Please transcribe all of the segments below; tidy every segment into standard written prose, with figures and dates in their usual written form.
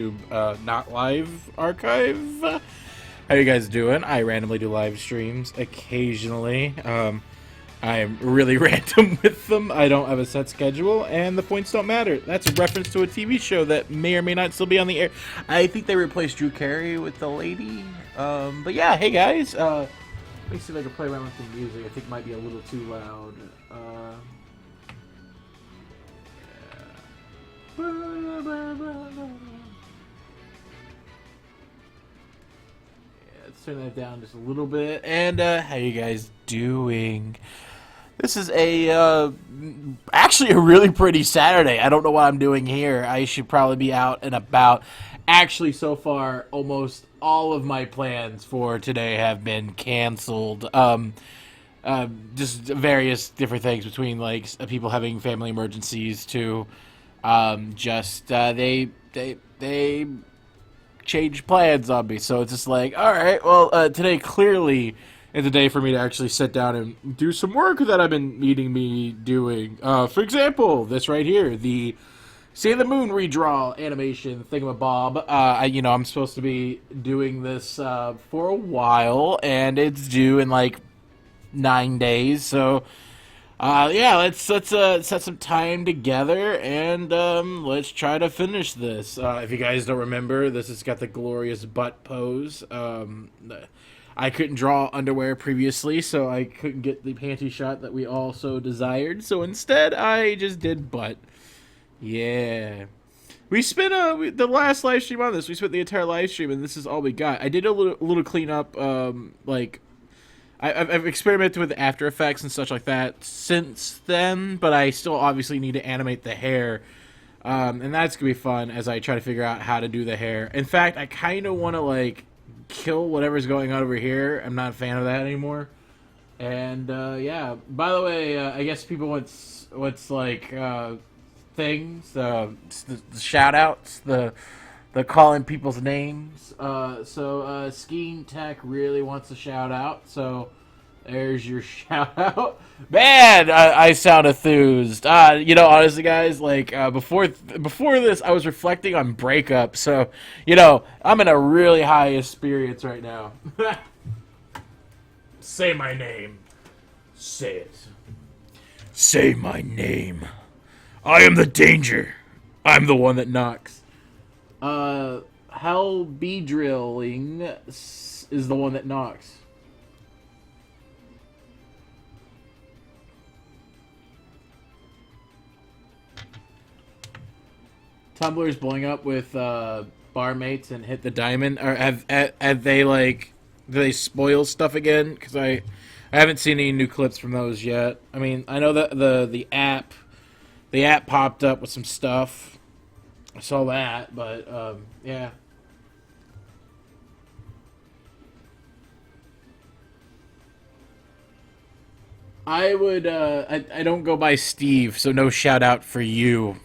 Not live archive. How you guys doing? I randomly do live streams occasionally. I'm really random with them. I don't have a set schedule, and the points don't matter. That's a reference to a TV show that may or may not still be on the air. I think they replaced Drew Carey with the lady. But yeah, hey guys. Let me see if I can play around with the music. I think it might be a little too loud. Let's turn that down just a little bit. And how you guys doing? This is actually a really pretty Saturday. I don't know what I'm doing here. I should probably be out and about. Actually, so far, almost all of my plans for today have been canceled. Just various different things between like people having family emergencies to they changed plans on me. So it's just like, all right, well, today clearly is a day for me to actually sit down and do some work that I've been needing me doing. For example, this right here, the Sailor Moon redraw animation thingamabob. I'm supposed to be doing this for a while, and it's due in like 9 days. So yeah, let's set some time together and let's try to finish this. If you guys don't remember, this has got the glorious butt pose. I couldn't draw underwear previously, so I couldn't get the panty shot that we all so desired. So instead, I just did butt. Yeah. We spent the last live stream on this. We spent the entire live stream, and this is all we got. I did a little cleanup, I've experimented with After Effects and such like that since then, but I still obviously need to animate the hair, and that's gonna be fun as I try to figure out how to do the hair. In fact, I kind of want to like kill whatever's going on over here. I'm not a fan of that anymore. And yeah. By the way, I guess people what's like things, the shout outs, the calling people's names. So Skiing Tech really wants a shout out. So there's your shout out. Man, I sound enthused. Honestly, guys, like before this, I was reflecting on breakup. So I'm in a really high experience right now. Say my name. Say it. Say my name. I am the danger. I'm the one that knocks. Hell be drilling is the one that knocks. Tumblr's blowing up with barmates and hit the diamond. Or have they like? Do they spoil stuff again? Because I haven't seen any new clips from those yet. I mean, I know that the app popped up with some stuff. I saw that, but yeah. I would. I don't go by Steve, so no shout out for you.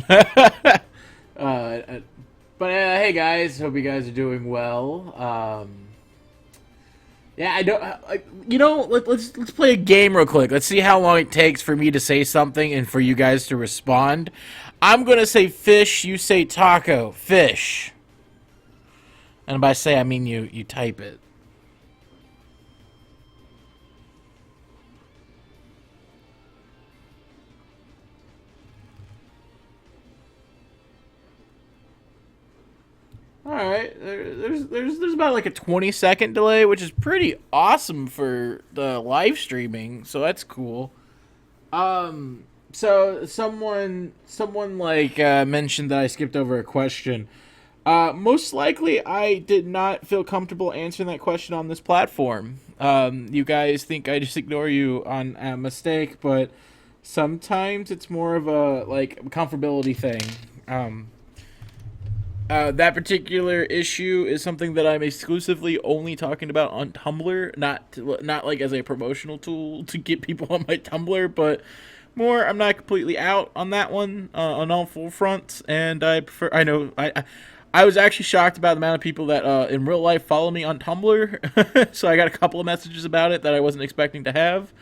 But hey guys, hope you guys are doing well. Yeah, I don't. Let's play a game real quick. Let's see how long it takes for me to say something and for you guys to respond. I'm gonna say fish. You say taco. Fish. And by say I mean you type it. All right, there's about like a 20-second delay, which is pretty awesome for the live streaming. So that's cool. So someone like mentioned that I skipped over a question. Most likely, I did not feel comfortable answering that question on this platform. You guys think I just ignore you on a mistake, but sometimes it's more of a like comfortability thing. That particular issue is something that I'm exclusively only talking about on Tumblr, not like as a promotional tool to get people on my Tumblr, but more I'm not completely out on that one on all full fronts, and I prefer. I was actually shocked about the amount of people that in real life follow me on Tumblr, so I got a couple of messages about it that I wasn't expecting to have.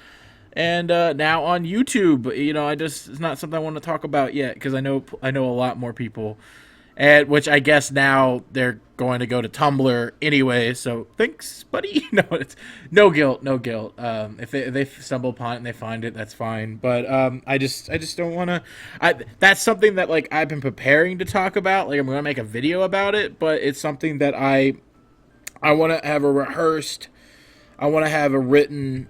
And now on YouTube, it's not something I want to talk about yet because I know a lot more people and which I guess now they're going to go to Tumblr anyway. So thanks, buddy. No, it's no guilt, no guilt. If they stumble upon it and they find it, that's fine. But I just don't want to. That's something that like I've been preparing to talk about. Like I'm going to make a video about it, but it's something that I want to have a rehearsed. I want to have a written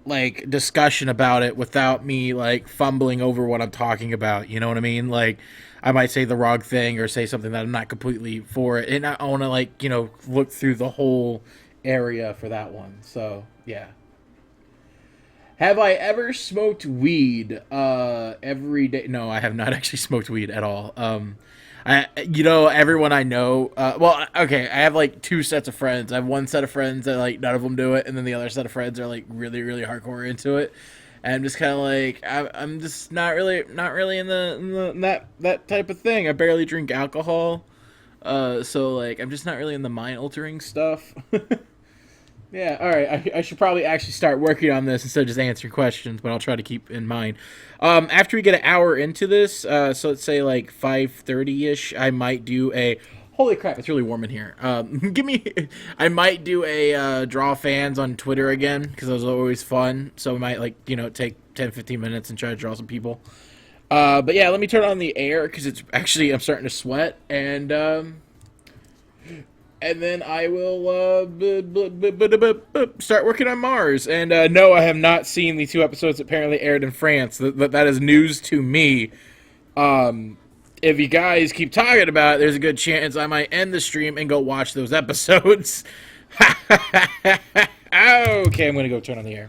like discussion about it without me like fumbling over what I'm talking about. You know what I mean? Like I might say the wrong thing or say something that I'm not completely for it, and I want to like look through the whole area for that one. So yeah. Have I ever smoked weed every day? No, I have not actually smoked weed at all. Everyone I know. Well, okay, I have like two sets of friends. I have one set of friends that like none of them do it, and then the other set of friends are like really, really hardcore into it. And I'm just kind of like I'm just not really in that type of thing. I barely drink alcohol, so like I'm just not really in the mind altering stuff. Yeah, all right. I should probably actually start working on this instead of just answering questions, but I'll try to keep in mind. After we get an hour into this, so let's say like 5:30 ish, I might do a. Holy crap! It's really warm in here. I might do a draw fans on Twitter again because those are always fun. So we might like take 10-15 minutes and try to draw some people. But yeah, let me turn on the air because it's actually I'm starting to sweat and then I will start working on Mars. And no, I have not seen the two episodes that apparently aired in France. That is news to me. If you guys keep talking about it, there's a good chance I might end the stream and go watch those episodes. Okay, I'm going to go turn on the air.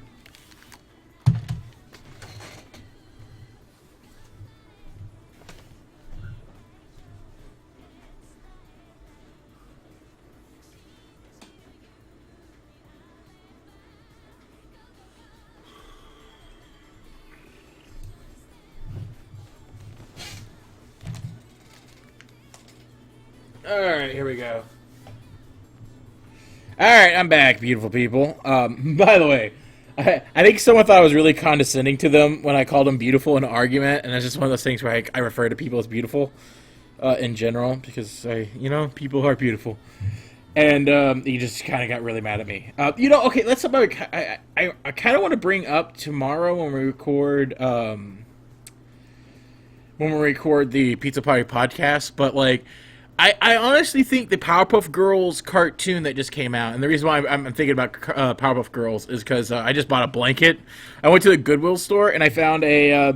Alright, here we go. Alright, I'm back, beautiful people. By the way, I think someone thought I was really condescending to them when I called them beautiful in an argument, and it's just one of those things where I refer to people as beautiful in general, because, people are beautiful. And he just kind of got really mad at me. Okay, let's talk about... I kind of want to bring up tomorrow when we record... the Pizza Party podcast, but, like... I honestly think the Powerpuff Girls cartoon that just came out, and the reason why I'm thinking about Powerpuff Girls is because I just bought a blanket. I went to the Goodwill store and I found a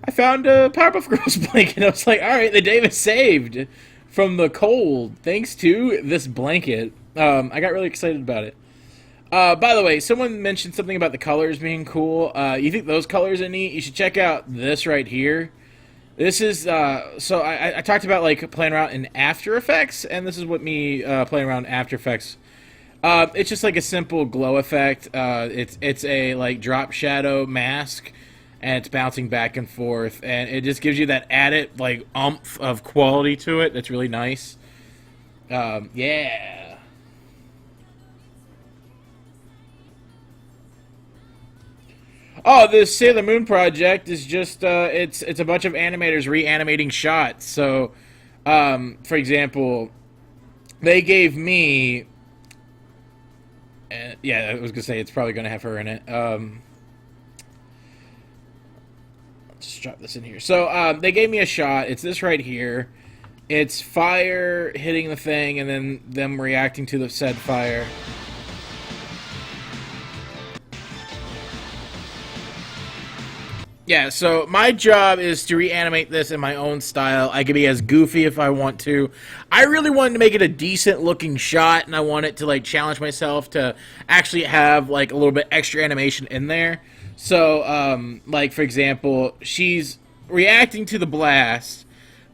Powerpuff Girls blanket. I was like, all right, the day was saved from the cold thanks to this blanket. I got really excited about it. By the way, someone mentioned something about the colors being cool. You think those colors are neat? You should check out this right here. This is, so I talked about, like, playing around in After Effects, and this is what me playing around in After Effects. It's just, like, a simple glow effect. It's a, like, drop shadow mask, and it's bouncing back and forth, and it just gives you that added, like, oomph of quality to it that's really nice. Yeah. Oh, this Sailor Moon project is just it's a bunch of animators reanimating shots. So, for example, they gave me yeah, I was gonna say it's probably gonna have her in it. Let's just drop this in here. So, they gave me a shot. It's this right here. It's fire hitting the thing and then them reacting to the said fire. Yeah, so my job is to reanimate this in my own style. I can be as goofy if I want to. I really wanted to make it a decent looking shot, and I wanted to like challenge myself to actually have like a little bit extra animation in there. So, like for example, she's reacting to the blast,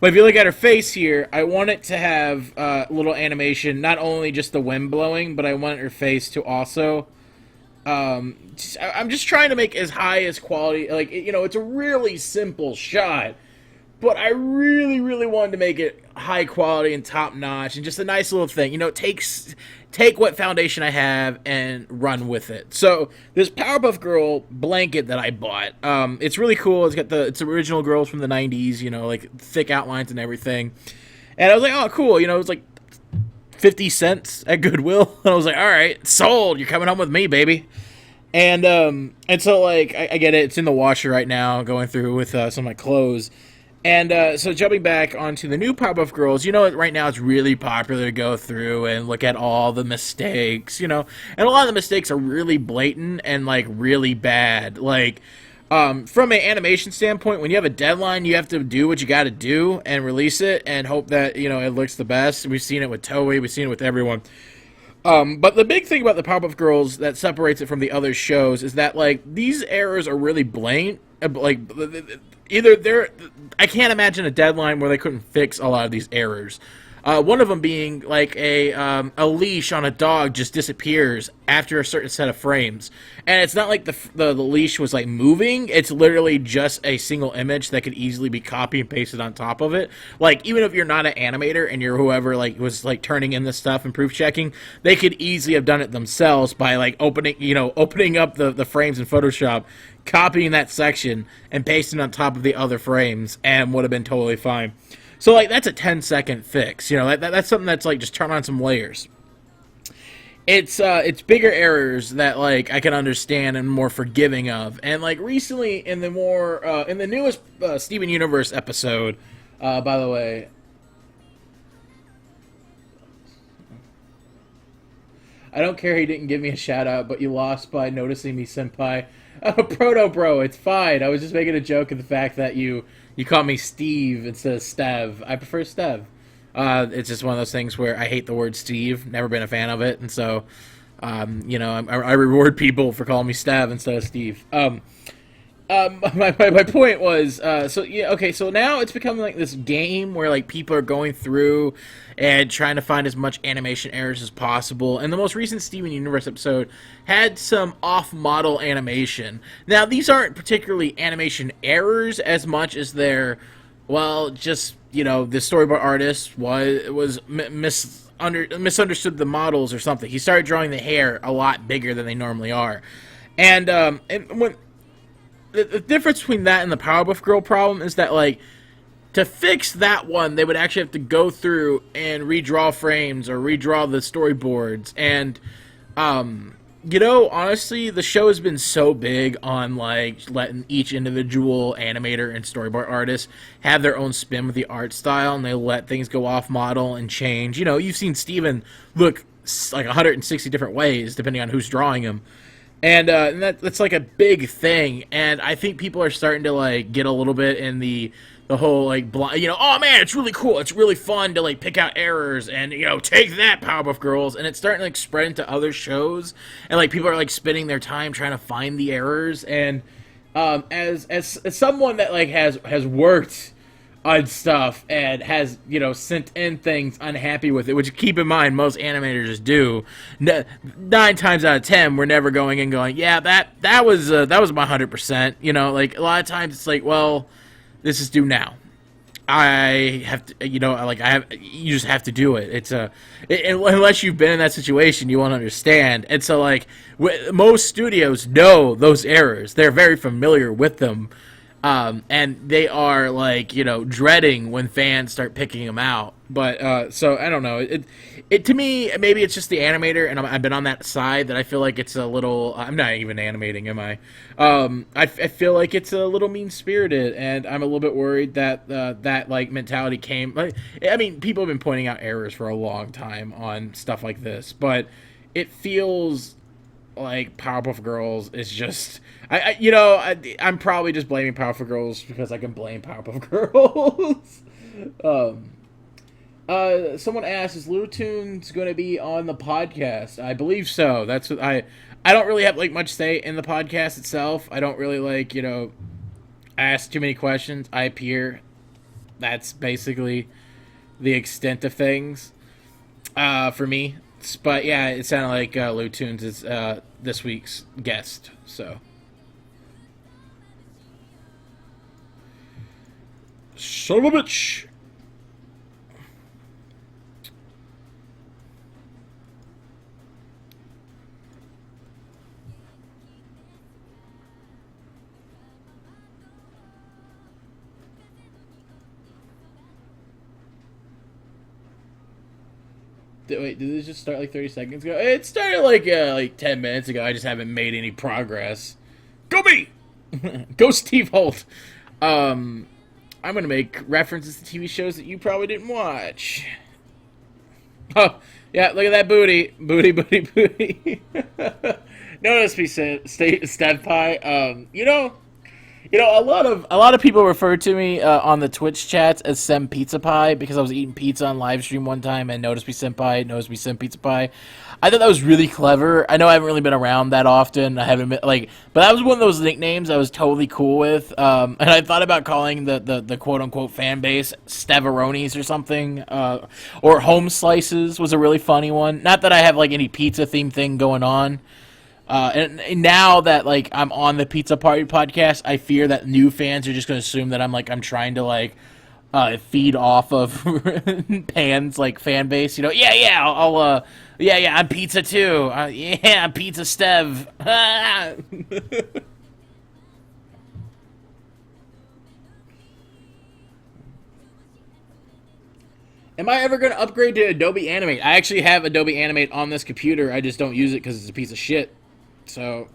but if you look at her face here, I want it to have a little animation, not only just the wind blowing, but I want her face to also... I'm just trying to make as high as quality, like, it's a really simple shot, but I really, really wanted to make it high quality and top notch and just a nice little thing. Take what foundation I have and run with it. So this Powerpuff Girl blanket that I bought, it's really cool. It's got it's original girls from the 90s, like thick outlines and everything. And I was like, oh, cool. It was like 50 cents at Goodwill. And I was like, all right, sold. You're coming home with me, baby. And so like I get it. It's in the washer right now, going through with some of my clothes. And so jumping back onto the new Powerpuff Girls, right now it's really popular to go through and look at all the mistakes, and a lot of the mistakes are really blatant and like really bad. Like, from an animation standpoint, when you have a deadline, you have to do what you got to do and release it and hope that it looks the best. We've seen it with Toei, we've seen it with everyone. But the big thing about the Powerpuff Girls that separates it from the other shows is that like these errors are really blatant. Like either they're, I can't imagine a deadline where they couldn't fix a lot of these errors. One of them being like a leash on a dog just disappears after a certain set of frames, and it's not like the leash was like moving. It's literally just a single image that could easily be copied and pasted on top of it. Like even if you're not an animator and you're whoever like was like turning in this stuff and proof checking, they could easily have done it themselves by like opening up the frames in Photoshop, copying that section and pasting on top of the other frames, and would have been totally fine. So, like, that's a 10-second fix. That's something that's, like, just turn on some layers. It's bigger errors that, like, I can understand and more forgiving of. And, like, recently in the newest Steven Universe episode, by the way, I don't care he didn't give me a shout-out, but you lost by noticing me, senpai. Proto Bro, it's fine. I was just making a joke of the fact that you call me Steve instead of Stev. I prefer Stev. It's just one of those things where I hate the word Steve. Never been a fan of it, and so, I reward people for calling me Stev instead of Steve. My point was, so now it's becoming like this game where like people are going through and trying to find as much animation errors as possible. And the most recent Steven Universe episode had some off-model animation. Now these aren't particularly animation errors as much as they're, well, just the storyboard artist was misunderstood the models or something. He started drawing the hair a lot bigger than they normally are, and when the difference between that and the Powerpuff Girl problem is that, like, to fix that one, they would actually have to go through and redraw frames or redraw the storyboards. And, honestly, the show has been so big on, like, letting each individual animator and storyboard artist have their own spin with the art style, and they let things go off model and change. You've seen Steven look like 160 different ways, depending on who's drawing him. And that's like a big thing, and I think people are starting to like get a little bit in the whole like oh man, it's really cool, it's really fun to like pick out errors, and take that, Powerpuff Girls, and it's starting to like spread into other shows, and like people are like spending their time trying to find the errors, and as someone that like has worked on stuff and has sent in things unhappy with it, which keep in mind most animators do. 9 times out of 10 we're never going and going, yeah, that was my 100%. Like a lot of times it's like, well, this is due now. I have to, you just have to do it. Unless you've been in that situation, you won't understand. And so like most studios know those errors, they're very familiar with them. And they are like, dreading when fans start picking them out. But, so I don't know. It to me, maybe it's just the animator, and I've been on that side that I feel like it's a little, I'm not even animating, am I? I feel like it's a little mean-spirited, and I'm a little bit worried that, that like mentality came, like, I mean, people have been pointing out errors for a long time on stuff like this, but it feels like Powerpuff Girls is just, I'm probably just blaming Powerpuff Girls because I can blame Powerpuff Girls. Someone asked, is Lutunes going to be on the podcast? I believe so. That's what I don't really have like much say in the podcast itself. I don't really like, ask too many questions. I appear. That's basically the extent of things, for me. But yeah, it sounded like Lutunes is this week's guest. So, son of a bitch. Wait, did this just start like 30 seconds ago? It started like 10 minutes ago. I just haven't made any progress. Go me! Go Steve Holt. I'm gonna make references to TV shows that you probably didn't watch. Oh, yeah, look at that booty. Booty, booty, booty. Notice me, Stev Pie. A lot of people refer to me on the Twitch chats as Sem Pizza Pie because I was eating pizza on LiveStream one time and noticed me Senpai, noticed me Sem Pizza Pie. I thought that was really clever. I know I haven't really been around that often. I haven't been, but that was one of those nicknames I was totally cool with. And I thought about calling the quote unquote fan base Steveronis or something, or Home Slices was a really funny one. Not that I have like any pizza themed thing going on. And now that like I'm on the Pizza Party podcast, I fear that new fans are just going to assume that I'm trying to feed off of Pan's like fan base. You know, I'm pizza too. I'm pizza Stev. Am I ever going to upgrade to Adobe Animate? I actually have Adobe Animate on this computer. I just don't use it because it's a piece of shit. So,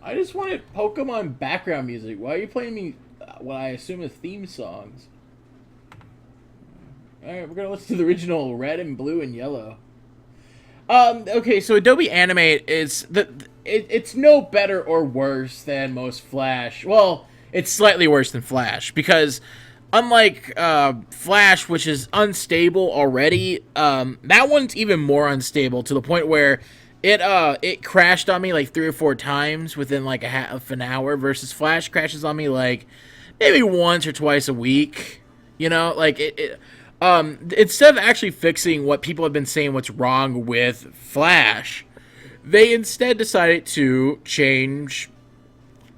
I just wanted Pokemon background music. Why are you playing me what I assume is theme songs? Alright, we're going to listen to the original Red and Blue and Yellow. Okay, so Adobe Animate is it's no better or worse than most Flash. Well, it's slightly worse than Flash because unlike Flash, which is unstable already, that one's even more unstable to the point where it crashed on me like 3 or 4 times within like a half an hour versus Flash crashes on me like maybe once or twice a week. You know, like instead of actually fixing what people have been saying what's wrong with Flash, they instead decided to change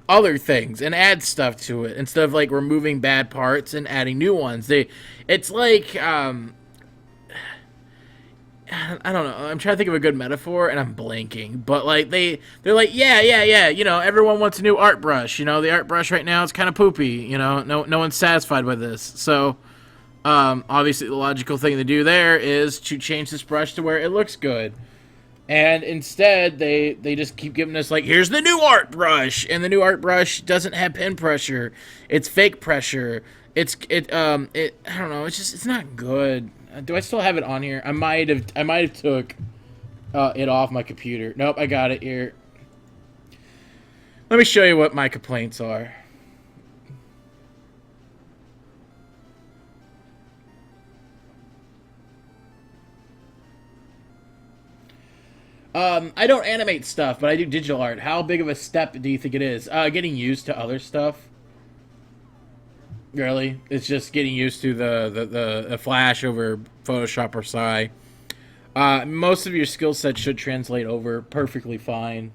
other things and add stuff to it instead of like removing bad parts and adding new ones. It's like I don't know. I'm trying to think of a good metaphor and I'm blanking. But like they're like yeah. You know, everyone wants a new art brush. You know, the art brush right now is kind of poopy. You know, no one's satisfied with this. So. Obviously, the logical thing to do there is to change this brush to where it looks good. And instead, they just keep giving us, like, here's the new art brush! And the new art brush doesn't have pen pressure. It's fake pressure. I don't know, it's not good. Do I still have it on here? I might have took it off my computer. Nope, I got it here. Let me show you what my complaints are. I don't animate stuff, but I do digital art. How big of a step do you think it is? Getting used to other stuff. Really? It's just getting used to the Flash over Photoshop or Sci. Most of your skill set should translate over perfectly fine.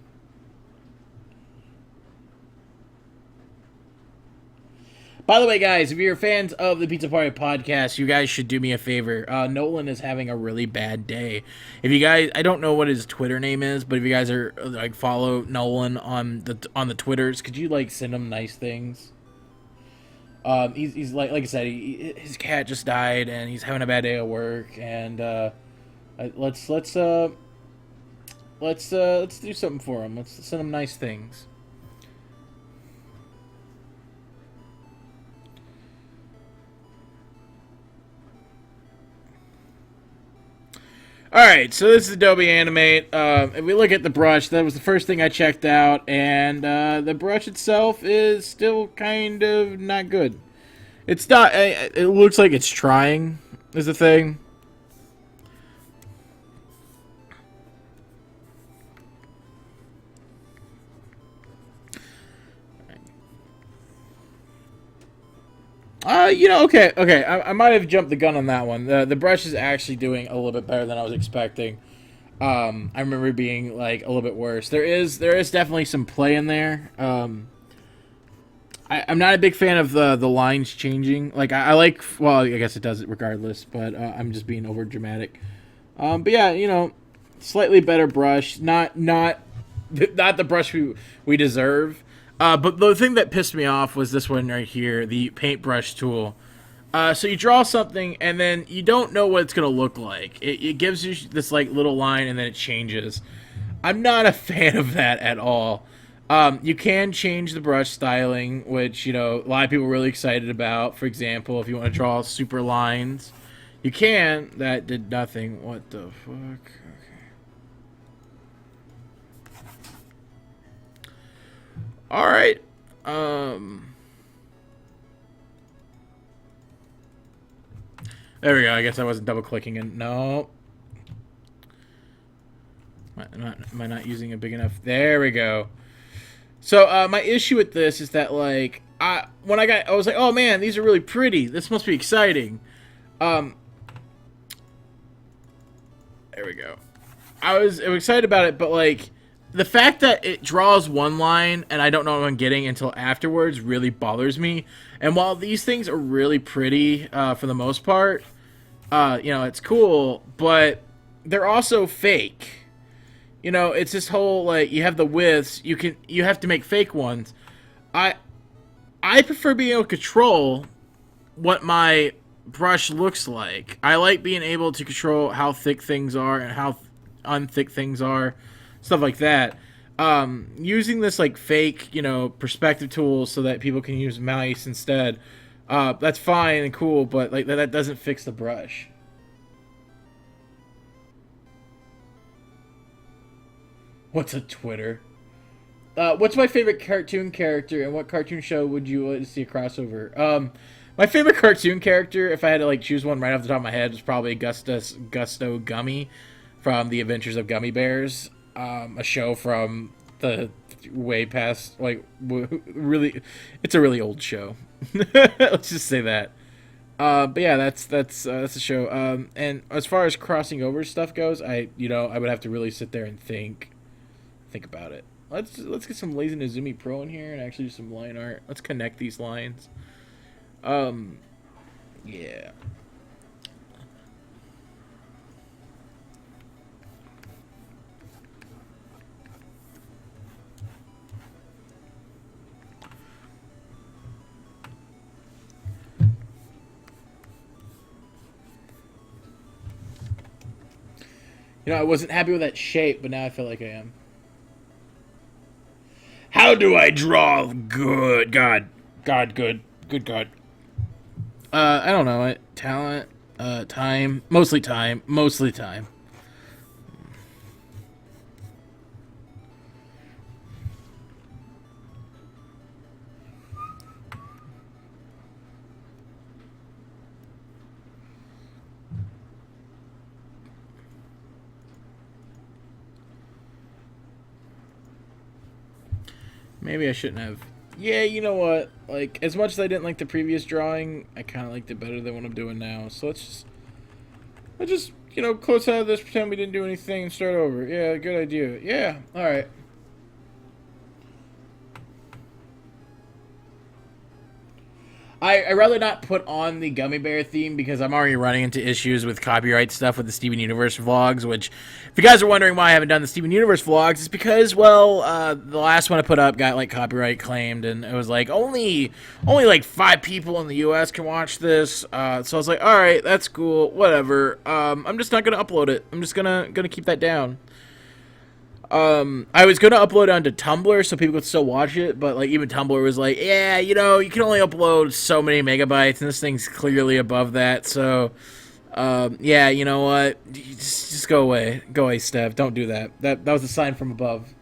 By the way, guys, if you're fans of the Pizza Party podcast, you guys should do me a favor. Nolan is having a really bad day. If you guys, I don't know what his Twitter name is, but if you guys are like follow Nolan on the Twitters, could you like send him nice things? He's like I said, his cat just died and he's having a bad day at work. And let's do something for him. Let's send him nice things. Alright, so this is Adobe Animate. If we look at the brush, that was the first thing I checked out, and the brush itself is still kind of not good. It's not, it looks like it's trying, is the thing. Okay. I might have jumped the gun on that one. The brush is actually doing a little bit better than I was expecting. I remember it being like a little bit worse. There is definitely some play in there. I'm not a big fan of the lines changing. Like I like, well, I guess it does it regardless, but I'm just being over dramatic. But yeah, slightly better brush, not the brush we deserve. But the thing that pissed me off was this one right here, the paintbrush tool. So you draw something and then you don't know what it's gonna look like. It gives you this like little line and then it changes. I'm not a fan of that at all. You can change the brush styling, which, you know, a lot of people are really excited about. For example, if you want to draw super lines, you can. That did nothing. What the fuck? Okay. All right. There we go. I guess I wasn't double clicking it. No. Am I not using a big enough? There we go. So my issue with this is that like I was like, oh man, these are really pretty. This must be exciting. There we go. I was excited about it, but like the fact that it draws one line and I don't know what I'm getting until afterwards really bothers me. And while these things are really pretty for the most part, you know, it's cool, but they're also fake. You know, it's this whole like you have the widths, you have to make fake ones. I prefer being able to control what my brush looks like. I like being able to control how thick things are and how unthick things are, stuff like that. Using this like fake, you know, perspective tools so that people can use mice instead. That's fine and cool, but like that doesn't fix the brush. What's a Twitter? What's my favorite cartoon character, and what cartoon show would you like to see a crossover? My favorite cartoon character, if I had to like choose one right off the top of my head, was probably Gusto Gummy from The Adventures of Gummy Bears, a show from the way past, like really, it's a really old show. Let's just say that. But yeah, that's the show. And as far as crossing over stuff goes, I would have to really sit there and think about it. Let's get some Lazy Nezumi Pro in here and actually do some line art. Let's connect these lines. Yeah. You know, I wasn't happy with that shape, but now I feel like I am. How do I draw good? God, good. Good God. I don't know it. Talent, time. Mostly time. Mostly time. Maybe I shouldn't have. Yeah, you know what? Like, as much as I didn't like the previous drawing, I kind of liked it better than what I'm doing now. So let's just, you know, close out of this, pretend we didn't do anything, and start over. Yeah, good idea. Yeah, all right. I rather not put on the gummy bear theme because I'm already running into issues with copyright stuff with the Steven Universe vlogs, which, if you guys are wondering why I haven't done the Steven Universe vlogs, it's because, well, the last one I put up got, like, copyright claimed, and it was, like, only like, 5 people in the U.S. can watch this, so I was like, alright, that's cool, whatever, I'm just not gonna upload it. I'm just gonna keep that down. I was gonna upload it onto Tumblr so people could still watch it, but like even Tumblr was like, yeah, you know, you can only upload so many megabytes, and this thing's clearly above that. So, yeah, you know what? Just go away, Stev. Don't do that. That was a sign from above.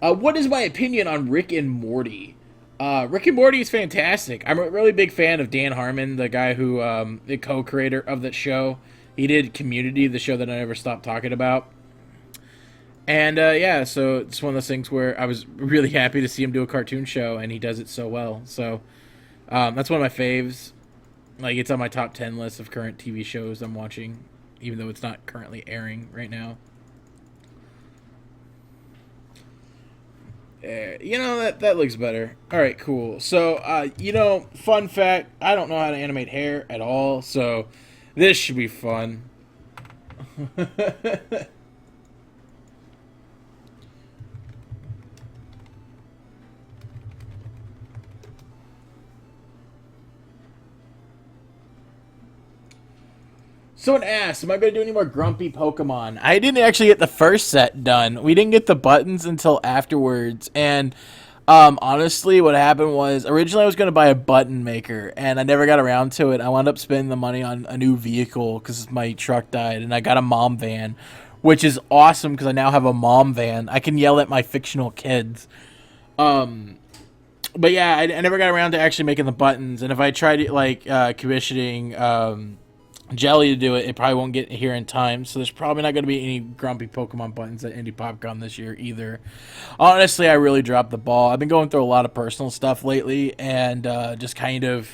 What is my opinion on Rick and Morty? Rick and Morty is fantastic. I'm a really big fan of Dan Harmon, the guy who, the co-creator of that show. He did Community, the show that I never stopped talking about. And, yeah, so it's one of those things where I was really happy to see him do a cartoon show, and he does it so well. So, that's one of my faves. Like, it's on my top 10 list of current TV shows I'm watching, even though it's not currently airing right now. You know, that looks better. Alright, cool. So, you know, fun fact, I don't know how to animate hair at all, so this should be fun. Someone asked, am I going to do any more grumpy Pokemon? I didn't actually get the first set done. We didn't get the buttons until afterwards. And honestly, what happened was originally I was going to buy a button maker, and I never got around to it. I wound up spending the money on a new vehicle because my truck died, and I got a mom van, which is awesome because I now have a mom van. I can yell at my fictional kids. But yeah, I never got around to actually making the buttons. And if I tried like commissioning Jelly to do it, it probably won't get here in time. So there's probably not going to be any grumpy Pokemon buttons at Indie PopCon this year either. Honestly, I really dropped the ball. I've been going through a lot of personal stuff lately, and just kind of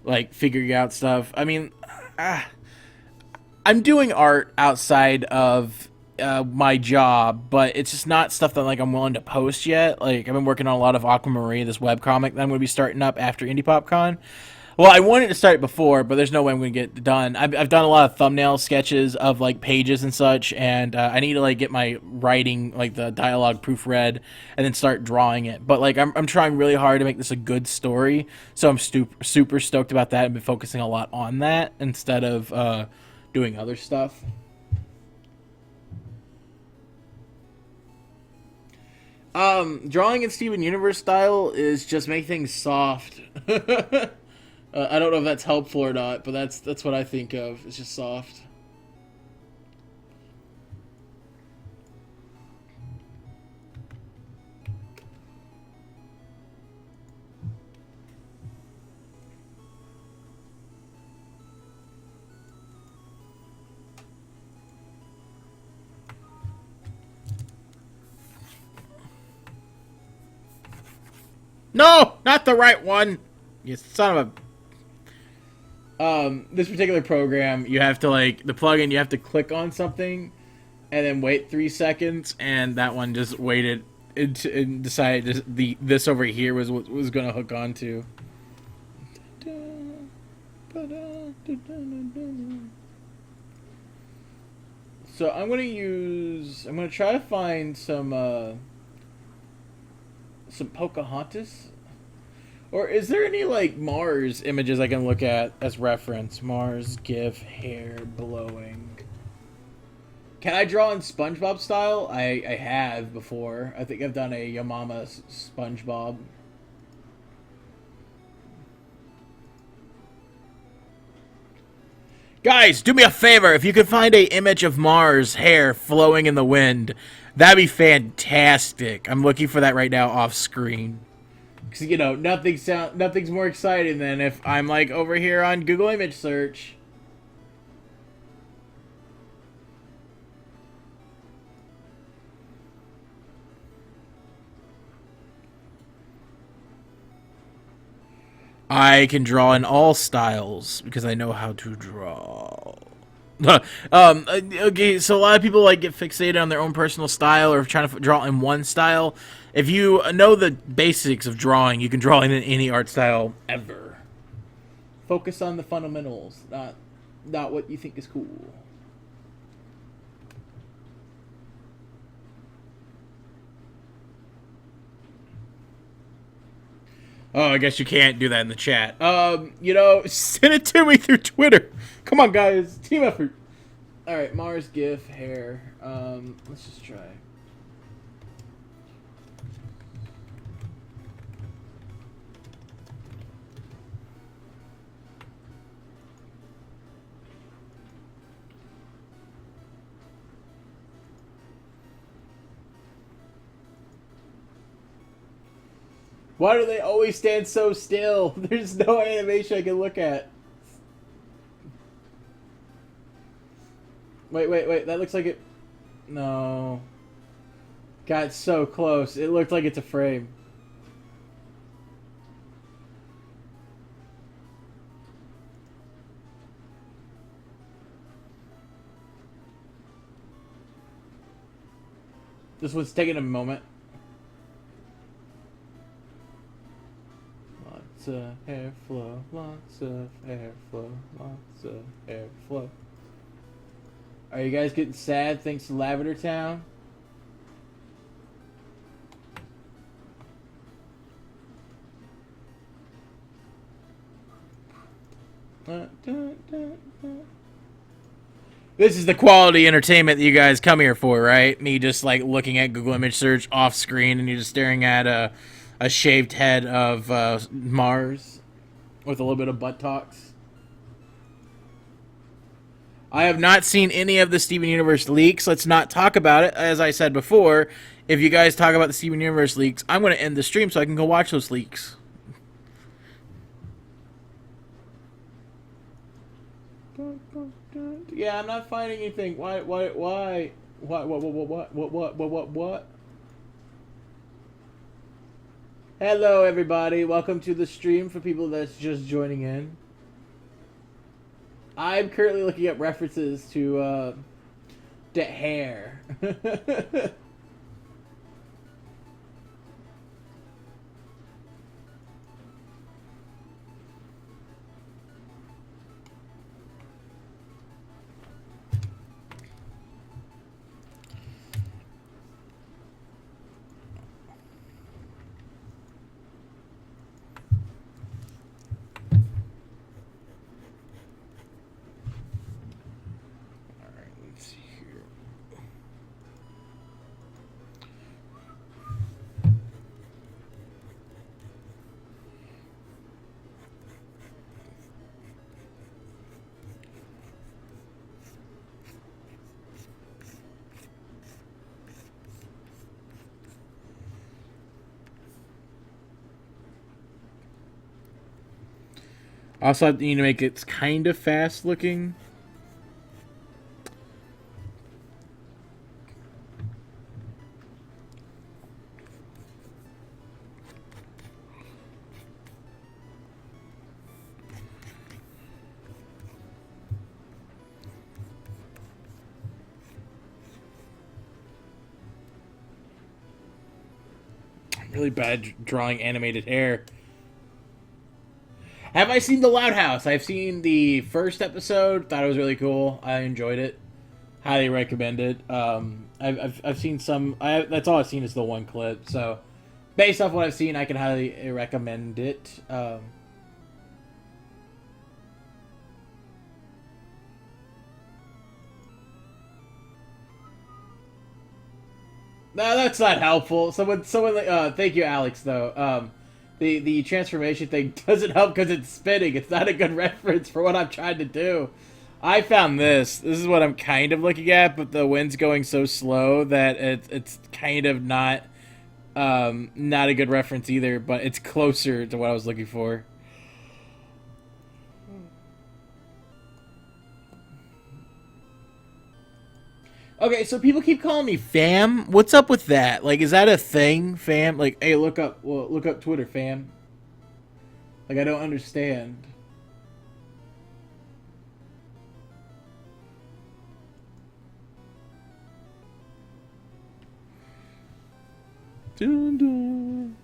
like figuring out stuff. I mean, I'm doing art outside of my job, but it's just not stuff that like I'm willing to post yet. Like I've been working on a lot of Aquamarine, this webcomic that I'm going to be starting up after Indie PopCon. Well, I wanted to start it before, but there's no way I'm going to get it done. I've done a lot of thumbnail sketches of like pages and such, and I need to like get my writing, like the dialogue proofread, and then start drawing it. But like I'm trying really hard to make this a good story, so I'm super stoked about that. I've been focusing a lot on that instead of doing other stuff. Drawing in Steven Universe style is just make things soft. I don't know if that's helpful or not, but that's what I think of. It's just soft. No, not the right one. You son of a. This particular program, you have to like the plugin. You have to click on something, and then wait 3 seconds, and that one just waited and decided this over here was what was going to hook onto. So I'm gonna try to find some Pocahontas. Or is there any like Mars images I can look at as reference? Mars GIF hair blowing. Can I draw in SpongeBob style? I have before. I think I've done a Yamama SpongeBob. Guys, do me a favor. If you could find a image of Mars hair flowing in the wind, that'd be fantastic. I'm looking for that right now off screen. Because, you know, nothing's more exciting than if I'm, like, over here on Google Image Search. I can draw in all styles because I know how to draw. Okay, so a lot of people like get fixated on their own personal style or trying to draw in one style. If you know the basics of drawing, you can draw in any art style ever. Focus on the fundamentals, not what you think is cool. Oh, I guess you can't do that in the chat. You know, send it to me through Twitter. Come on, guys, team effort. All right, Mars GIF hair. Let's just try. Why do they always stand so still? There's no animation I can look at. Wait. That looks like it. No. Got so close. It looked like it's a frame. This one's taking a moment. Lots of airflow, lots of airflow, lots of airflow. Are you guys getting sad thanks to Lavender Town? This is the quality entertainment that you guys come here for, right? Me just like looking at Google image search off screen and you're just staring at a shaved head of Mars with a little bit of buttocks. I have not seen any of the Steven Universe leaks. Let's not talk about it. As I said before, if you guys talk about the Steven Universe leaks, I'm going to end the stream so I can go watch those leaks. Yeah, I'm not finding anything. Why? What? Hello, everybody. Welcome to the stream for people that's just joining in. I'm currently looking up references to the hair. Also, I need to make it kind of fast looking. I'm really bad drawing animated hair. Have I seen The Loud House? I've seen the first episode. Thought it was really cool. I enjoyed it. Highly recommend it. I've seen some. That's all I've seen is the one clip. So, based off what I've seen, I can highly recommend it. No, that's not helpful. Someone. Thank you, Alex. Though. The transformation thing doesn't help because it's spinning. It's not a good reference for what I'm trying to do. I found this. This is what I'm kind of looking at, but the wind's going so slow that it's kind of not a good reference either. But it's closer to what I was looking for. Okay, so people keep calling me fam. What's up with that? Like, is that a thing, fam? Like, hey, look up Twitter, fam. Like, I don't understand. Dun, dun.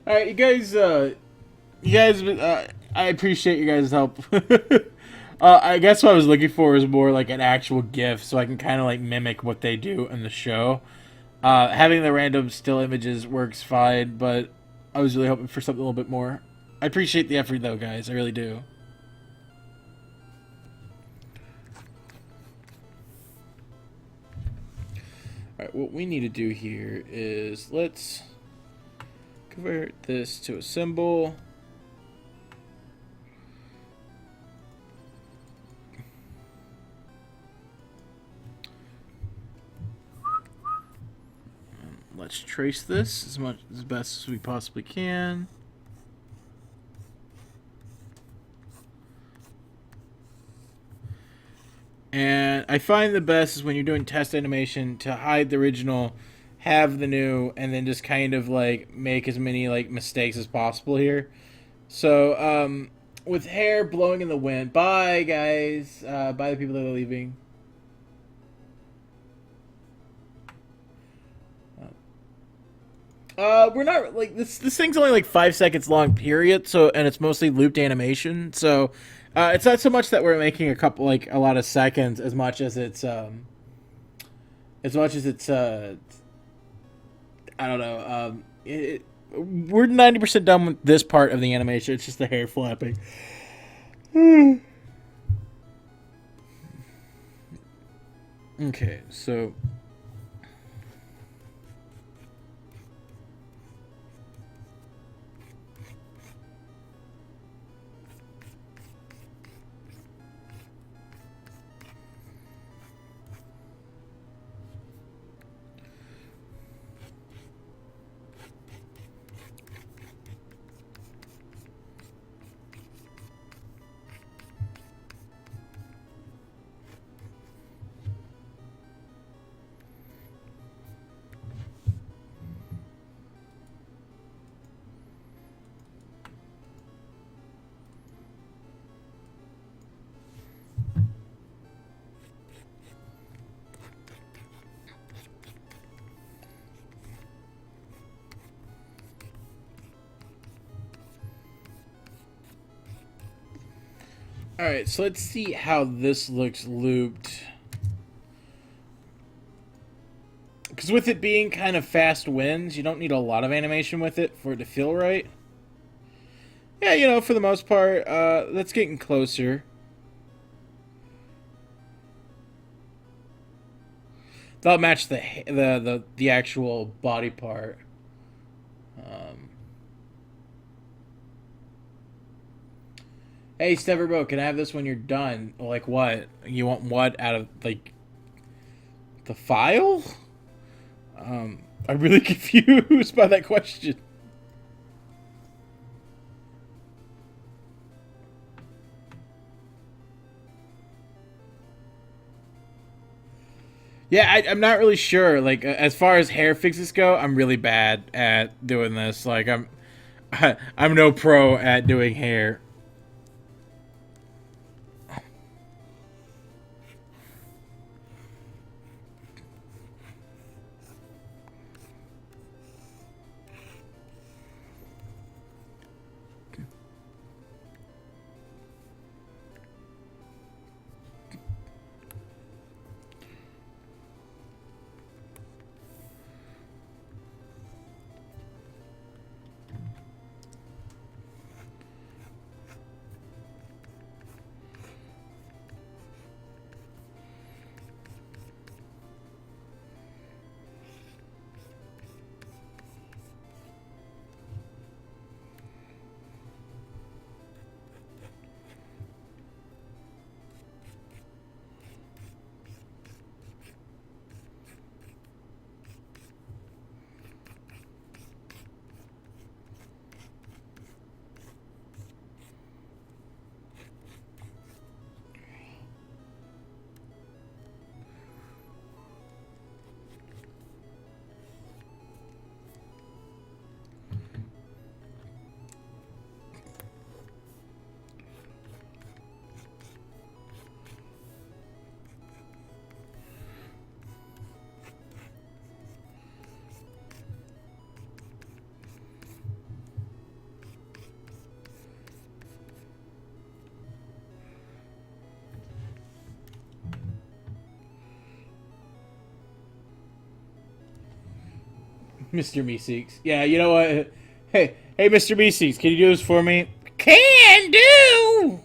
All right, I appreciate you guys' help. I guess what I was looking for is more like an actual GIF, so I can kind of like mimic what they do in the show. Having the random still images works fine, but I was really hoping for something a little bit more. I appreciate the effort, though, guys. I really do. All right, what we need to do here is let's convert this to a symbol. let's trace this as best as we possibly can. And I find the best is when you're doing test animation to hide the original, have the new, and then just kind of like make as many like mistakes as possible here. So with hair blowing in the wind. Bye guys. Bye the people that are leaving. We're not like this. This thing's only like 5 seconds long, period. So, and it's mostly looped animation. So, it's not so much that we're making a lot of seconds, as much as it's I don't know. We're 90% done with this part of the animation. It's just the hair flapping. Okay, so. Alright, so let's see how this looks looped. Because with it being kind of fast winds, you don't need a lot of animation with it for it to feel right. Yeah, you know, for the most part, that's getting closer. That'll match the actual body part. Hey, Steverbo, can I have this when you're done? Like what? You want what out of like the file? I'm really confused by that question. Yeah, I'm not really sure. Like as far as hair fixes go, I'm really bad at doing this. Like I'm no pro at doing hair. Mr. Meeseeks. Yeah, you know what? Hey, Mr. Meeseeks, can you do this for me? Can do!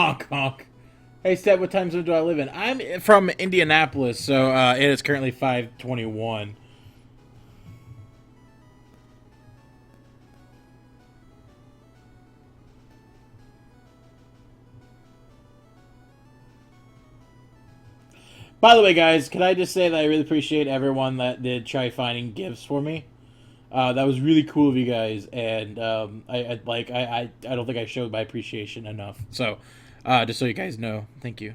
Honk honk. Hey, Stev, what time zone do I live in? I'm from Indianapolis, so it is currently 5:21. By the way, guys, can I just say that I really appreciate everyone that did try finding gifts for me. That was really cool of you guys, and I don't think I showed my appreciation enough. So, just so you guys know, thank you.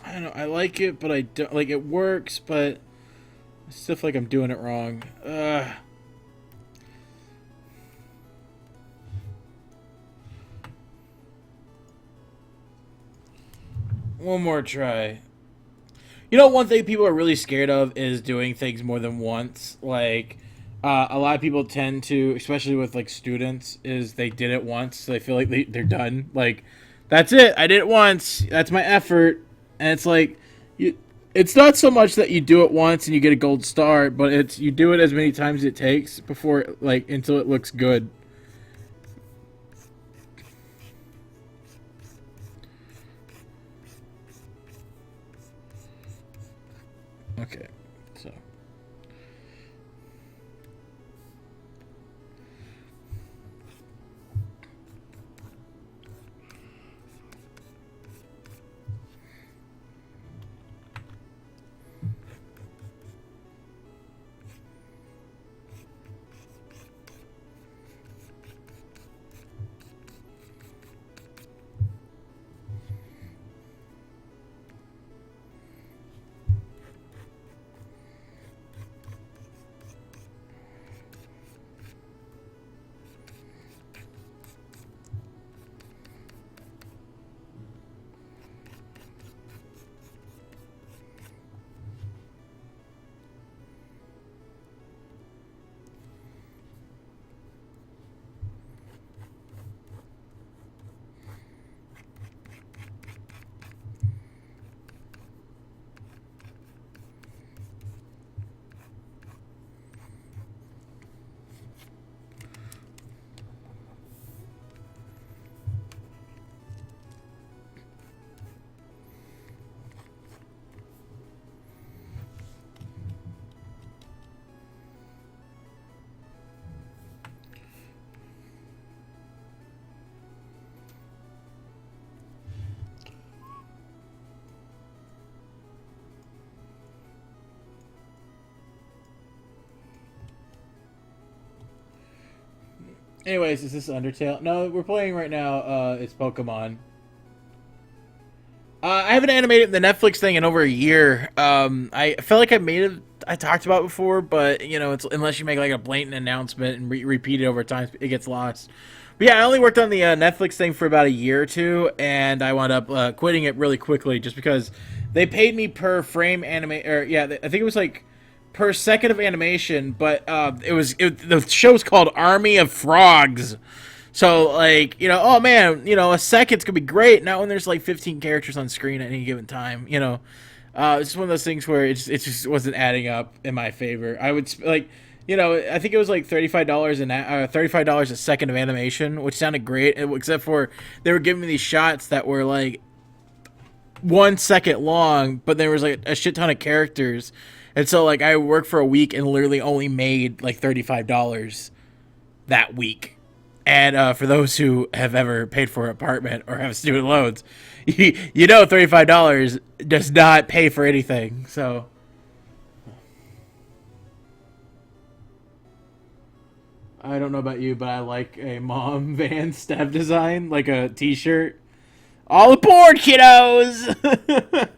I don't know. I like it, but I don't like it. Works, but I still feel like I'm doing it wrong. One more try. You know, one thing people are really scared of is doing things more than once. Like, a lot of people tend to, especially with like students, is they did it once, so they feel like they're done. Like, that's it. I did it once. That's my effort. And it's like, you. It's not so much that you do it once and you get a gold star, but it's you do it as many times as it takes before, like, until it looks good. Okay, so. Anyways, is this Undertale? No, we're playing right now. It's Pokemon. I haven't animated the Netflix thing in over a year. I felt like I made it. I talked about it before, but you know, it's unless you make like a blatant announcement and repeat it over time, it gets lost. But yeah, I only worked on the Netflix thing for about a year or two, and I wound up quitting it really quickly just because they paid me per frame animate. Or yeah, I think it was like per second of animation, but the show's called Army of Frogs. So, like, you know, oh man, you know, a second's gonna be great. Not when there's like 15 characters on screen at any given time. You know, it's just one of those things where it just wasn't adding up in my favor. I would like, you know, I think it was like $35 $35 a second of animation, which sounded great, except for they were giving me these shots that were like 1 second long, but there was like a shit ton of characters, and so like I worked for a week and literally only made like $35 that week. And for those who have ever paid for an apartment or have student loans, you know $35 does not pay for anything. So, I don't know about you, but I like a mom van Stev design, like a T-shirt. All aboard, kiddos!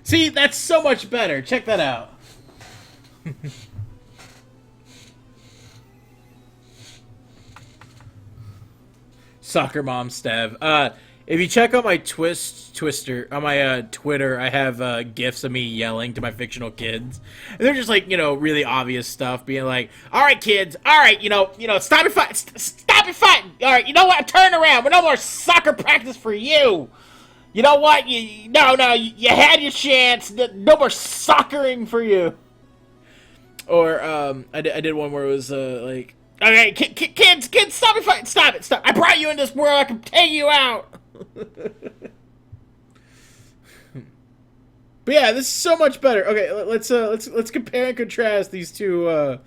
See, that's so much better. Check that out. Soccer mom Stev. If you check out my Twister on my Twitter, I have gifs of me yelling to my fictional kids, and they're just like really obvious stuff, being like, "All right, kids, all right, stop it fighting, stop it fighting. All right, you know what? Turn around. We're no more soccer practice for you. You know what? You had your chance. No more soccering for you." Or I did one where it was like, "Okay, kids, stop it fighting, stop it, stop. I brought you in this world. I can take you out." But yeah, this is so much better. Okay, let's compare and contrast these two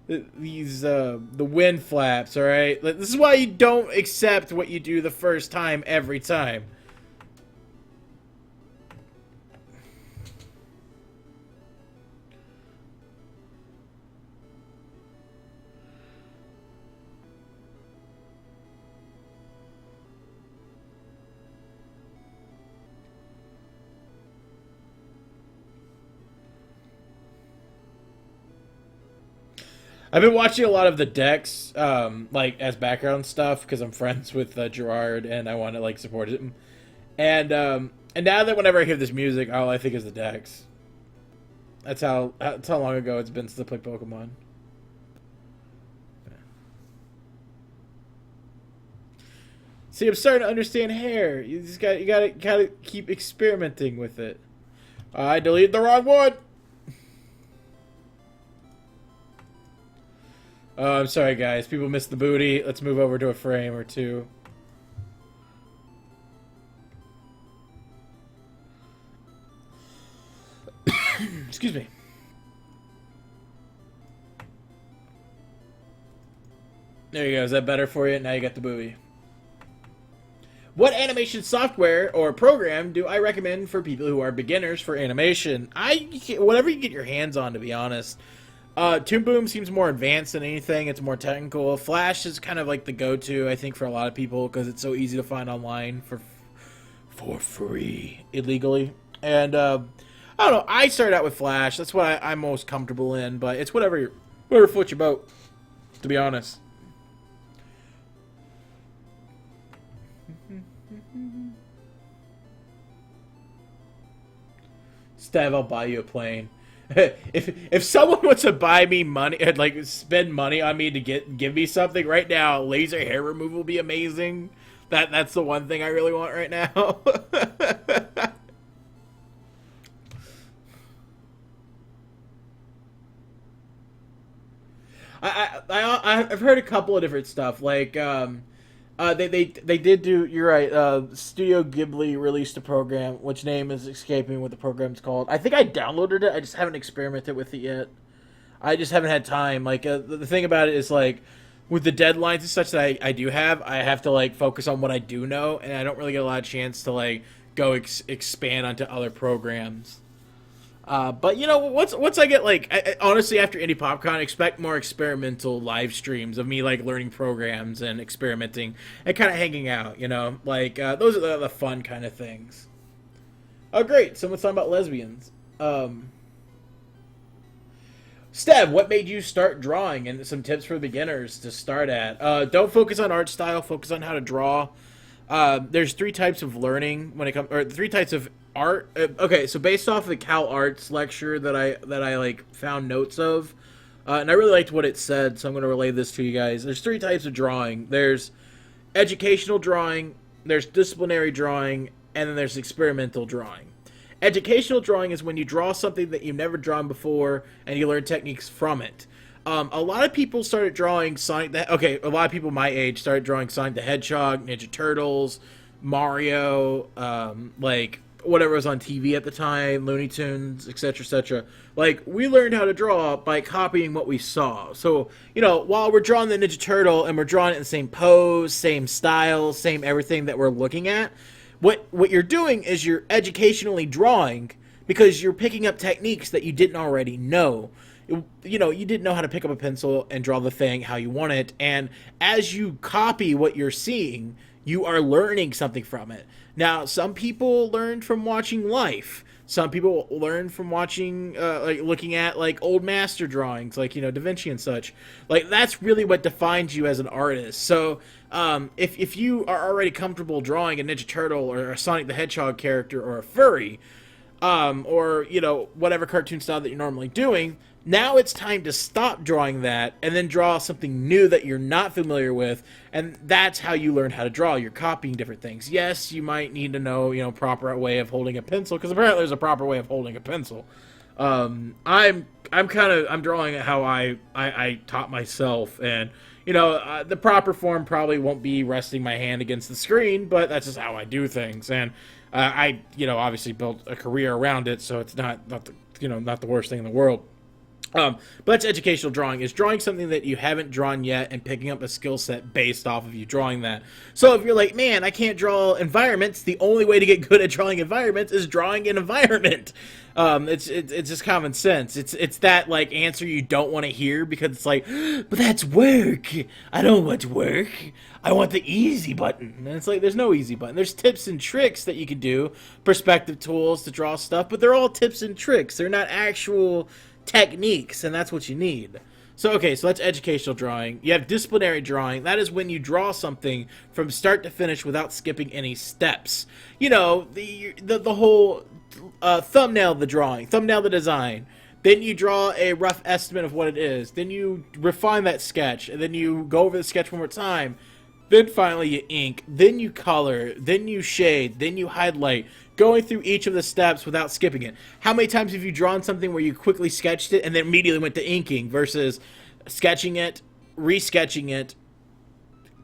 the wind flaps. All right, this is why you don't accept what you do the first time every time. I've been watching a lot of the decks, like as background stuff, because I'm friends with Gerard and I want to like support him. And now that whenever I hear this music, all I think is the decks. That's how long ago it's been since I played Pokemon. See, I'm starting to understand hair. You gotta keep experimenting with it. I deleted the wrong one. Oh, I'm sorry, guys. People missed the booty. Let's move over to a frame or two. Excuse me. There you go. Is that better for you? Now you got the booby. What animation software or program do I recommend for people who are beginners for animation? Whatever you get your hands on, to be honest. Toon Boom seems more advanced than anything. It's more technical. Flash is kind of like the go-to, I think, for a lot of people because it's so easy to find online for free, illegally. And I don't know. I started out with Flash. That's what I'm most comfortable in. But it's whatever floats your boat, to be honest. Stev, I'll buy you a plane. If someone wants to buy me money, like spend money on me to give me something right now, laser hair removal would be amazing. That's the one thing I really want right now. I've heard a couple of different stuff. Like they did do. You're right. Studio Ghibli released a program, which name is escaping what the program's called. I think I downloaded it. I just haven't experimented with it yet. I just haven't had time. Like the thing about it is like with the deadlines and such that I do have, I have to like focus on what I do know, and I don't really get a lot of chance to like go expand onto other programs. But you know, once I get like, honestly, after Indie PopCon, expect more experimental live streams of me like learning programs and experimenting and kind of hanging out. You know, like those are the fun kind of things. Oh, great! Someone's talking about lesbians. Um, Stev, what made you start drawing? And some tips for beginners to start at. Don't focus on art style. Focus on how to draw. There's three types of learning when it comes, or three types of art. Okay, so based off the Cal Arts lecture that I like found notes of, and I really liked what it said, so I'm going to relay this to you guys. There's three types of drawing. There's educational drawing, there's disciplinary drawing, and then there's experimental drawing. Educational drawing is when you draw something that you've never drawn before and you learn techniques from it. A lot of people started drawing Sonic the okay. A lot of people my age started drawing Sonic the Hedgehog, Ninja Turtles, Mario, like whatever was on TV at the time, Looney Tunes, etc., etc. Like we learned how to draw by copying what we saw. So you know, while we're drawing the Ninja Turtle and we're drawing it in the same pose, same style, same everything that we're looking at, what you're doing is you're educationally drawing because you're picking up techniques that you didn't already know. You know, you didn't know how to pick up a pencil and draw the thing how you want it, and as you copy what you're seeing, you are learning something from it. Now, some people learned from watching Life. Some people learn from watching, like looking at like old master drawings, like you know Da Vinci and such. Like that's really what defines you as an artist. So, if you are already comfortable drawing a Ninja Turtle or a Sonic the Hedgehog character or a furry, or you know whatever cartoon style that you're normally doing, now it's time to stop drawing that and then draw something new that you're not familiar with, and that's how you learn how to draw. You're copying different things. Yes, you might need to know, you know, proper way of holding a pencil, because apparently there's a proper way of holding a pencil. I'm drawing it how I taught myself, and you know the proper form probably won't be resting my hand against the screen, but that's just how I do things, and I you know obviously built a career around it, so it's not the, you know, not the worst thing in the world. But that's educational drawing, is drawing something that you haven't drawn yet and picking up a skill set based off of you drawing that. So if you're like, man, I can't draw environments, the only way to get good at drawing environments is drawing an environment. It's just common sense. It's that like answer you don't want to hear because it's like, but that's work. I don't want work. I want the easy button. And it's like, there's no easy button. There's tips and tricks that you can do, perspective tools to draw stuff, but they're all tips and tricks. They're not actual techniques, and that's what you need. So okay, so that's educational drawing. You have disciplinary drawing. That is when you draw something from start to finish without skipping any steps. You know, the whole thumbnail of the drawing, thumbnail the design. Then you draw a rough estimate of what it is. Then you refine that sketch, and then you go over the sketch one more time. Then finally you ink, then you color, then you shade, then you highlight, going through each of the steps without skipping it. How many times have you drawn something where you quickly sketched it and then immediately went to inking versus sketching it, resketching it,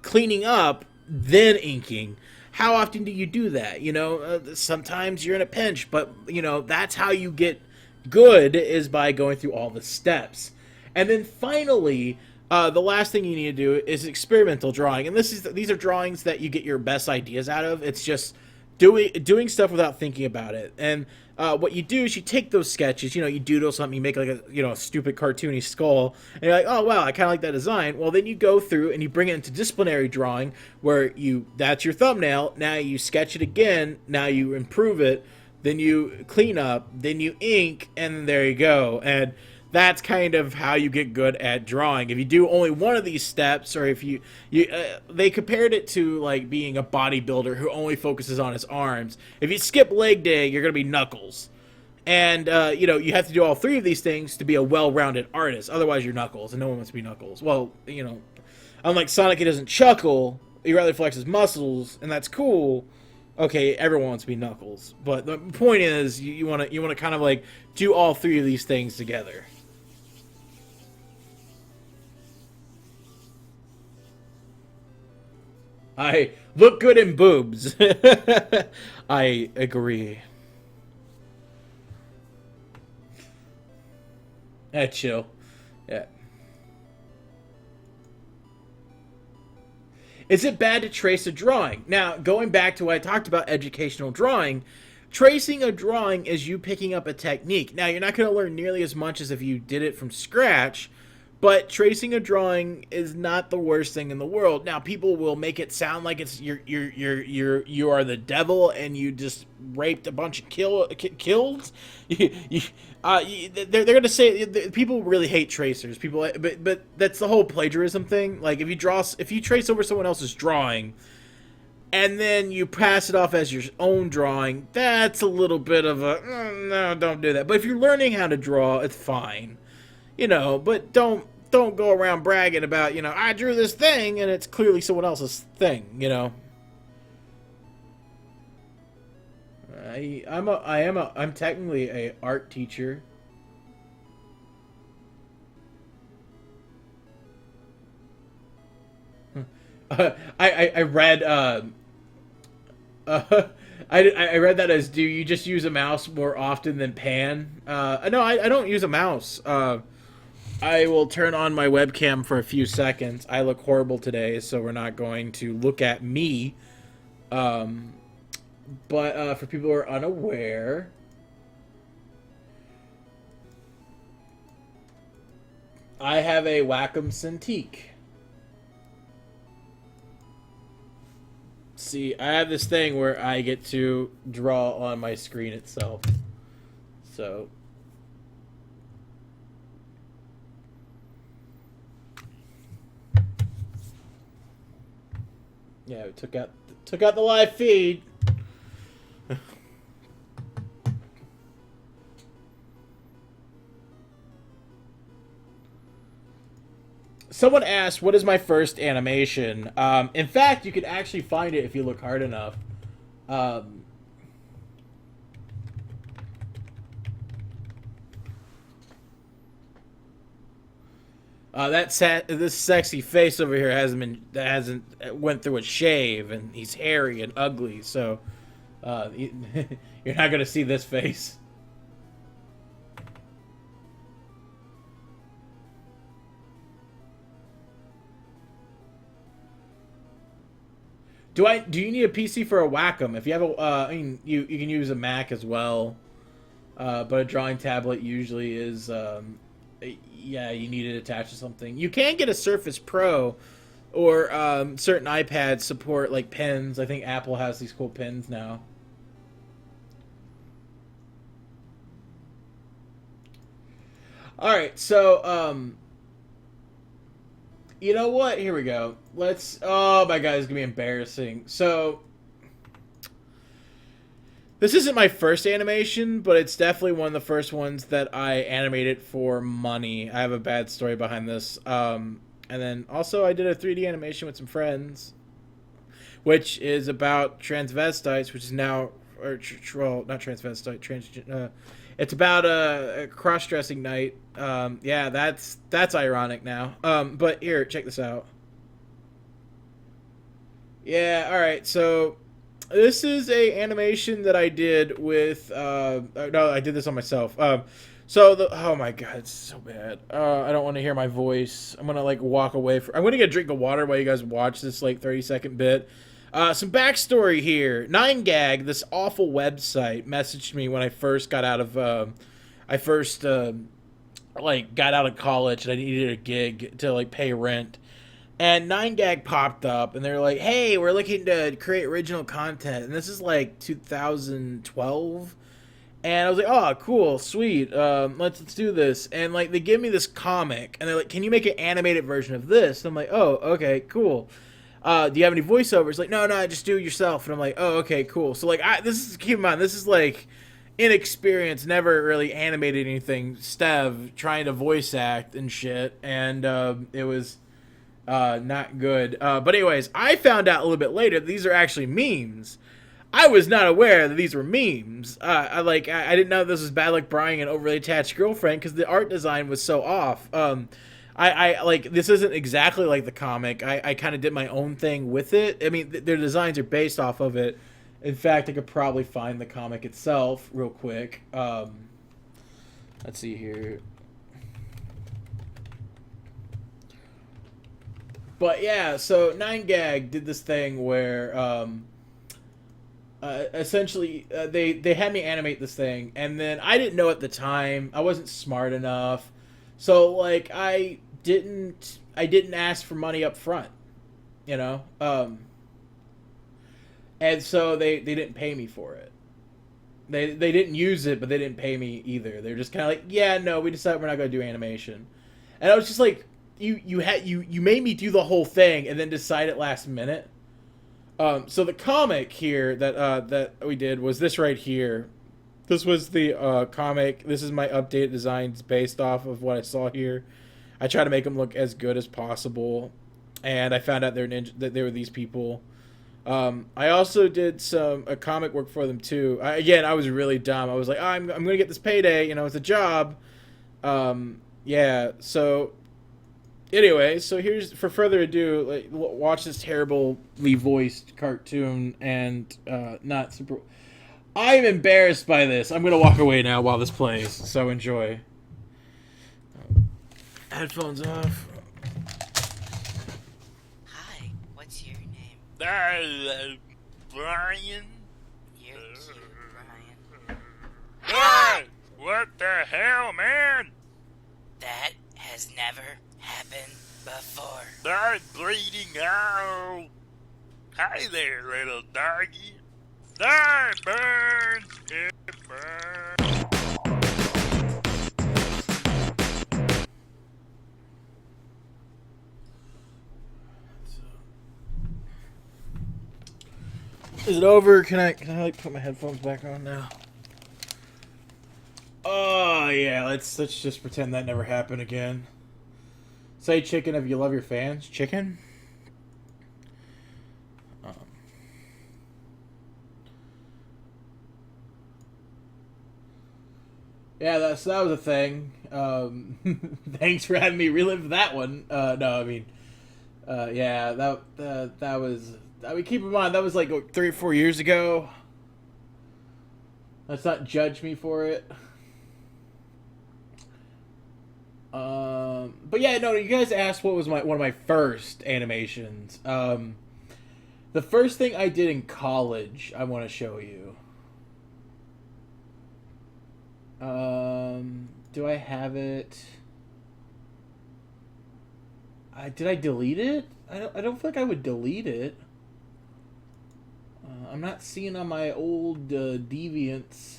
cleaning up, then inking? How often do you do that? You know, sometimes you're in a pinch, but, you know, that's how you get good, is by going through all the steps. And then finally, the last thing you need to do is experimental drawing, and these are drawings that you get your best ideas out of. It's just doing stuff without thinking about it. And what you do is you take those sketches, you know, you doodle something, you make like a stupid cartoony skull, and you're like, oh wow, I kind of like that design. Well, then you go through and you bring it into disciplinary drawing, where that's your thumbnail. Now you sketch it again. Now you improve it. Then you clean up. Then you ink, and there you go. And that's kind of how you get good at drawing. If you do only one of these steps, or if they compared it to like being a bodybuilder who only focuses on his arms. If you skip leg day, you're gonna be Knuckles, and you know you have to do all three of these things to be a well-rounded artist. Otherwise, you're Knuckles, and no one wants to be Knuckles. Well, you know, unlike Sonic, he doesn't chuckle. He rather flexes muscles, and that's cool. Okay, everyone wants to be Knuckles, but the point is, you want to kind of like do all three of these things together. I look good in boobs. I agree. Chill. Yeah. Is it bad to trace a drawing? Now, going back to what I talked about educational drawing, tracing a drawing is you picking up a technique. Now, you're not going to learn nearly as much as if you did it from scratch, but tracing a drawing is not the worst thing in the world. Now, people will make it sound like it's you are the devil and you just raped a bunch of kills. They're gonna say people really hate tracers. People, but that's the whole plagiarism thing. Like if you trace over someone else's drawing, and then you pass it off as your own drawing, that's a little bit of a no, don't do that. But if you're learning how to draw, it's fine. But don't go around bragging about, I drew this thing and it's clearly someone else's thing. I'm technically a art teacher. I read I read that as, do you just use a mouse more often than pan? No, I don't use a mouse. I will turn on my webcam for a few seconds. I look horrible today, so we're not going to look at me. But for people who are unaware, I have a Wacom Cintiq. See, I have this thing where I get to draw on my screen itself. So yeah, we took out the live feed. Someone asked, what is my first animation? In fact, you can actually find it if you look hard enough. This sexy face over here hasn't went through a shave, and he's hairy and ugly, so you're not gonna see this face. Do you need a PC for a Wacom? If you have you can use a Mac as well, but a drawing tablet usually is, yeah, you need it attached to something. You can get a Surface Pro, or certain iPads support like pens. I think Apple has these cool pens now. All right, so you know what? Here we go. Oh my god, it's gonna be embarrassing. So, this isn't my first animation, but it's definitely one of the first ones that I animated for money. I have a bad story behind this. And then also I did a 3D animation with some friends, which is about transvestites, which is now, well, not transvestite, it's about a cross-dressing night. Yeah, that's ironic now. But here, check this out. Yeah, all right. So this is a animation that I did with. No, I did this on myself. Oh my god, it's so bad. I don't want to hear my voice. I'm gonna like walk away. I'm gonna get a drink of water while you guys watch this like 30-second bit. Some backstory here. 9gag, this awful website, messaged me when I first got out of got out of college and I needed a gig to like pay rent. And 9gag popped up and they're like, "Hey, we're looking to create original content." And this is like 2012. And I was like, "Oh, cool, sweet. Let's do this." And like they give me this comic and they're like, "Can you make an animated version of this?" And I'm like, "Oh, okay, cool. Do you have any voiceovers?" Like, no, just do it yourself. And I'm like, "Oh, okay, cool." So like, keep in mind, this is like inexperienced, never really animated anything. Stev trying to voice act and shit, and it was not good. But anyways, I found out a little bit later that these are actually memes. I was not aware that these were memes. I didn't know this was Bad Luck Brian and Overly Attached Girlfriend because the art design was so off. I like, this isn't exactly like the comic. I kind of did my own thing with it. I mean, their designs are based off of it. In fact, I could probably find the comic itself real quick. Let's see here. But yeah, so 9gag did this thing where essentially, they had me animate this thing, and then I didn't know at the time. I wasn't smart enough, so like I didn't ask for money up front, you know. And so they didn't pay me for it. They didn't use it, but they didn't pay me either. They're just kind of like, yeah, no, we decided we're not going to do animation, and I was just like, you made me do the whole thing and then decide at last minute. So the comic here that we did was this right here. This was the comic. This is my updated designs based off of what I saw here. I try to make them look as good as possible, and I found out that they were these people. I also did some a comic work for them too. Again, I was really dumb. I was like, oh, I'm gonna get this payday. You know, it's a job. Yeah. So anyway, so here's for further ado, like watch this terribly voiced cartoon and not super. I'm embarrassed by this. I'm gonna walk away now while this plays. So enjoy. Headphones off. Hi, what's your name? Brian? You're cute, Brian. Hey! What the hell, man? That has never happened before. I'm bleeding out. Hi there, little doggy. I burn. It burns. Is it over? Can I like put my headphones back on now? Oh yeah, let's just pretend that never happened again. Say chicken if you love your fans. Chicken? Yeah, that was a thing. Thanks for having me relive that one. No, I mean, yeah, that was. I mean, keep in mind that was like 3 or 4 years ago. Let's not judge me for it. But yeah, no, you guys asked what was one of my first animations. The first thing I did in college, I want to show you. Do I have it? Did I delete it? I don't feel like I would delete it. I'm not seeing on my old Deviants.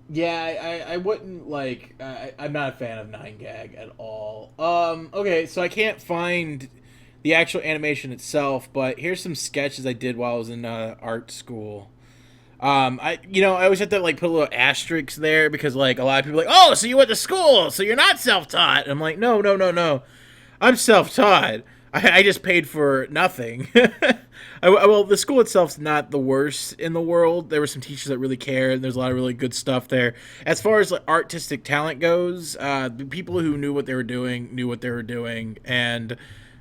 Yeah, I wouldn't like. I'm not a fan of 9gag at all. Okay, so I can't find the actual animation itself, but here's some sketches I did while I was in art school. I always have to like put a little asterisk there because like a lot of people are like, oh, so you went to school, so you're not self-taught. I'm like, no, I'm self-taught. I just paid for nothing. Well, the school itself's not the worst in the world. There were some teachers that really cared, and there's a lot of really good stuff there. As far as like, artistic talent goes, the people who knew what they were doing knew what they were doing, and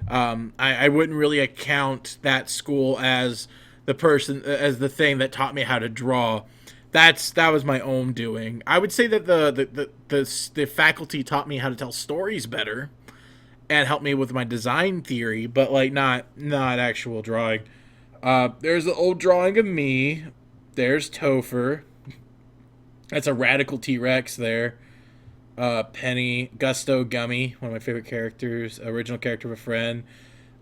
I wouldn't really account that school as the thing that taught me how to draw. That was my own doing. I would say that the faculty taught me how to tell stories better and helped me with my design theory, but like not actual drawing. There's an old drawing of me. There's Topher. That's a radical T-Rex there. Penny, Gusto Gummy, one of my favorite characters, original character of a friend.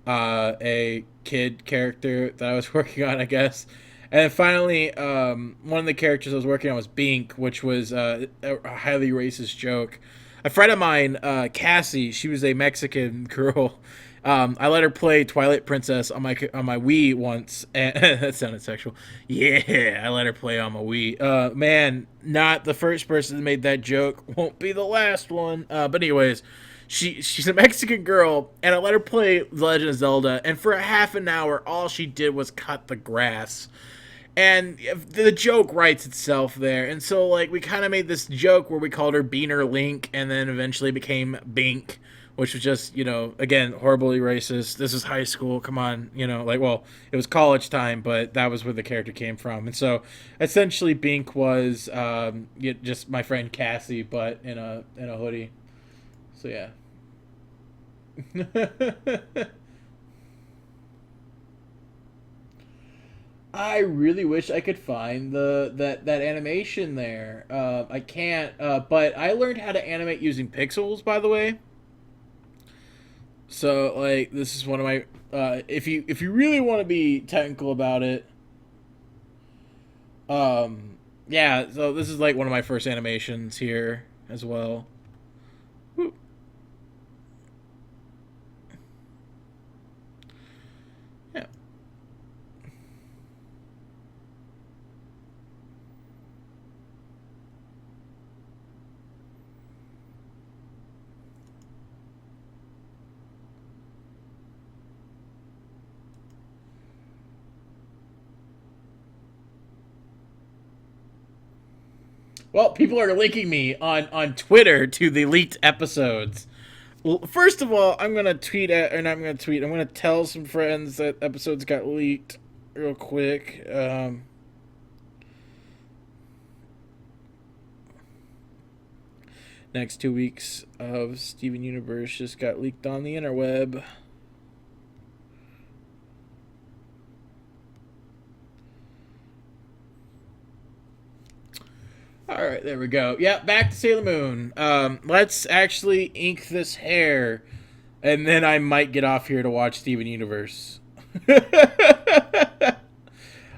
A kid character that I was working on, I guess. And then finally, one of the characters I was working on was Bink, which was a highly racist joke. A friend of mine, Cassie, she was a Mexican girl. I let her play Twilight Princess on my Wii once, and that sounded sexual. Yeah, I let her play on my Wii. Man, not the first person that made that joke. Won't be the last one. But anyways, she's a Mexican girl, and I let her play The Legend of Zelda, and for a half an hour, all she did was cut the grass. And the joke writes itself there. And so, like, we kind of made this joke where we called her Beaner Link, and then eventually became Bink, which was just, again, horribly racist. This is high school. Come on, well, it was college time, but that was where the character came from. And so, essentially, Bink was just my friend Cassie, but in a hoodie. So yeah. I really wish I could find that animation there. I can't. But I learned how to animate using pixels, by the way. So like, this is one of my. If you really want to be technical about it, yeah. So this is like one of my first animations here as well. Woo. Yeah. Well, people are linking me on Twitter to the leaked episodes. Well, first of all, I'm gonna tweet at, and I'm gonna tweet. I'm gonna tell some friends that episodes got leaked real quick. Next 2 weeks of Steven Universe just got leaked on the interweb. All right, there we go. Yeah, back to Sailor Moon. Let's actually ink this hair, and then I might get off here to watch Steven Universe.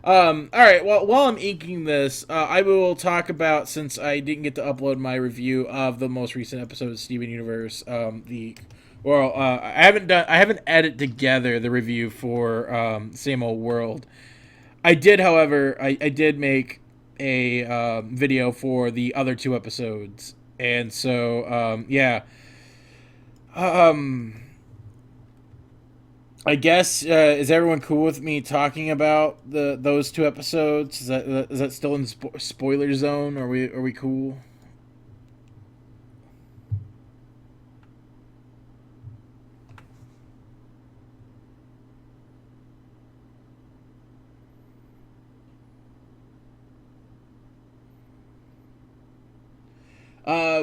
All right. Well, while I'm inking this, I will talk about, since I didn't get to upload my review of the most recent episode of Steven Universe. I haven't edited together the review for Same Old World. I did, however, I did make a video for the other two episodes, and so yeah. Um, I guess is everyone cool with me talking about those two episodes? Is that still in spoiler zone? Are we cool?